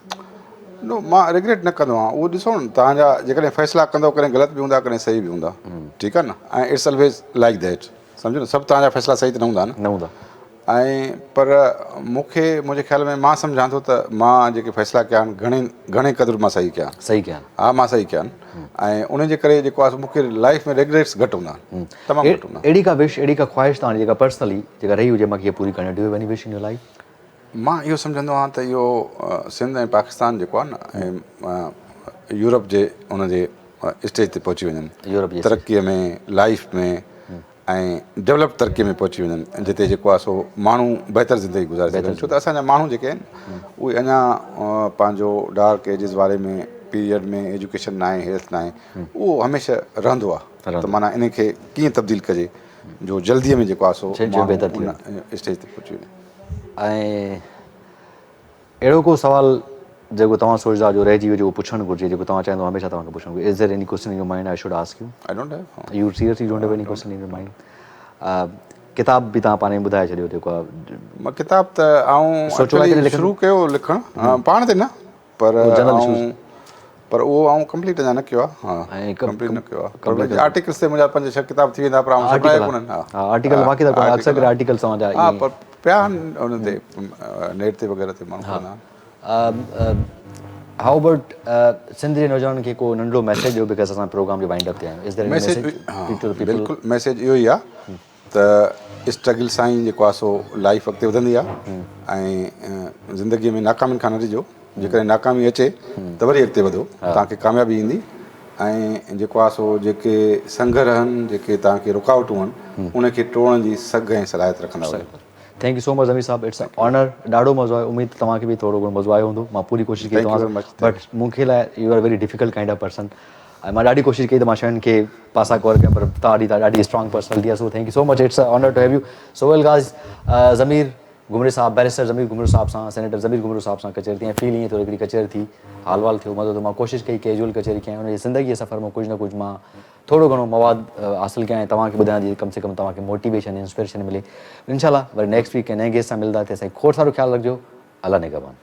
No, मां रिग्रेट न कंदो आहियां। उहो ॾिसो न, तव्हांजा जेकॾहिं फ़ैसिला कंदो, कॾहिं ग़लति बि हूंदा, कॾहिं सही बि हूंदा। ठीकु आहे न। ऐं इट्स ऑलवेज लाइक दैट। सम्झो न, सभु तव्हांजा फ़ैसिला सही त न हूंदा न हूंदा। ऐं पर मूंखे मुंहिंजे ख़्याल में मां सम्झां थो त मां जेके फ़ैसिला कया आहिनि घणे क़दुरु मां सही कया आहिनि। हा, मां सही कया आहिनि। ऐं उन जे करे जेको आहे मूंखे लाइफ में रिग्रेट्स घटि हूंदा आहिनि, तमामु घटि हूंदा। अहिड़ी का विश, अहिड़ी का ख़्वाहिश तव्हांजी जेका पर्सनली जेका रही हुजे, मूंखे पूरी करणी, do you have any wish इन योर लाइफ? मां इहो सम्झंदो आहियां त इहो सिंध ऐं पाकिस्तान जेको आहे न, ऐं यूरोप जे उनजे स्टेज ते पहुची वञनि, तरक़ीअ में, लाइफ में ऐं डेवलप तरक़ीअ में पहुची वञनि, जिते जेको आहे सो माण्हू बहितर ज़िंदगी गुज़ारे सघनि। छो त असांजा माण्हू जेके आहिनि उहे अञा पंहिंजो डार्क एजिस वारे में पीरियड में एजुकेशन न आहे, हेल्थ न आहे, उहो हमेशह रहंदो आहे। त माना इन खे कीअं तब्दील कजे जो जल्दीअ में जेको आहे सो स्टेज ते पहुची वञे। ऐं अहिड़ो को सुवाल जेको तव्हां सोचदा जो रहिजी वियो, जेको पुछणु घुरिजे, जेको तव्हां चाहींदो हमेशह तव्हांखे पुछणु घुरिजे? Is there any question in your mind I should ask you? I don't have. You seriously don't have any question in your mind? किताब बि तव्हां पाण ई ॿुधाए छॾियो जेको आहे। मां किताब त आऊं शुरू कयो लिखणु, पाण ते न, पर उहो आऊं कंप्लीट अञा न कयो आहे। हा, कंप्लीट न कयो आहे। आर्टिकल्स ते मुंहिंजा 5-6 किताब थी वेंदा, पर आऊं छपाया कोन्हनि। हा, आर्टिकल बाक़ी त अक्सर आर्टिकल तव्हांजा हा, पर पिया आहिनि उन ते, नेट ते वग़ैरह ते माण्हू पढ़ंदा। हाउ अबाउट सिंध जे नौजवाननि खे को नंढो मैसेज ॾियो, बिकॉज़ असां प्रोग्राम जे वाइंड अप ते आहियूं। Is there any message? बिल्कुलु, मैसेज इहो ई आहे त स्ट्रगल सां ई जेको आहे सो लाइफ अॻिते वधंदी आहे। ऐं ज़िंदगीअ में नाकामियुनि खां न ॾिजो। जेकॾहिं नाकामी अचे त वरी अॻिते वधो, तव्हांखे कामयाबी ईंदी। ऐं जेको आहे सो जेके संघर आहिनि, जेके तव्हांखे रुकावटूं आहिनि, उनखे टोड़ण जी सघ ऐं सलाहियत रखंदा हुआ। Thank you so much Zameer साहब, इट्स ऑनर। ॾाढो मज़ो आयो, उमेद तव्हांखे बि थोरो घणो मज़ो आयो हूंदो। मां पूरी कोशिशि कई तव्हां सां, बट मूंखे लाइ you are very difficult kind of person. ऐं मां ॾाढी कोशिशि कई त मां शयुनि खे पासा कवर कयां, पर तव्हां ॾाढी स्ट्रॉन्ग पर्सनैलिटी आहे। So thank you so much, it's honour to have you. So well guys, Zameer Ghumro sahab barrister Zameer Ghumro sahab सां सेनेटर ज़मीर घुमरे साहब सां कचहरी थी ऐं फील ईअं थियो हिकिड़ी कचहरी थी हाल वाल थियो मज़ो त मां कोशिशि कई कैजुअल कचहरी कयां उनजी ज़िंदगी जे सफ़र में कुझु न कुझु मां थोरो घणो मवाद हासिलु कयां ऐं तव्हांखे ॿुधायां जीअं कम से कम तव्हांखे मोटिवेशन इंस्पिरेशन मिले इंशाल्लाह वरी नेक्स्ट वीक कंहिं नए गेस्ट सां मिलंदा तेसिताईं खोड़ सारो ख़्यालु रखिजो अल्लाह निगहबान।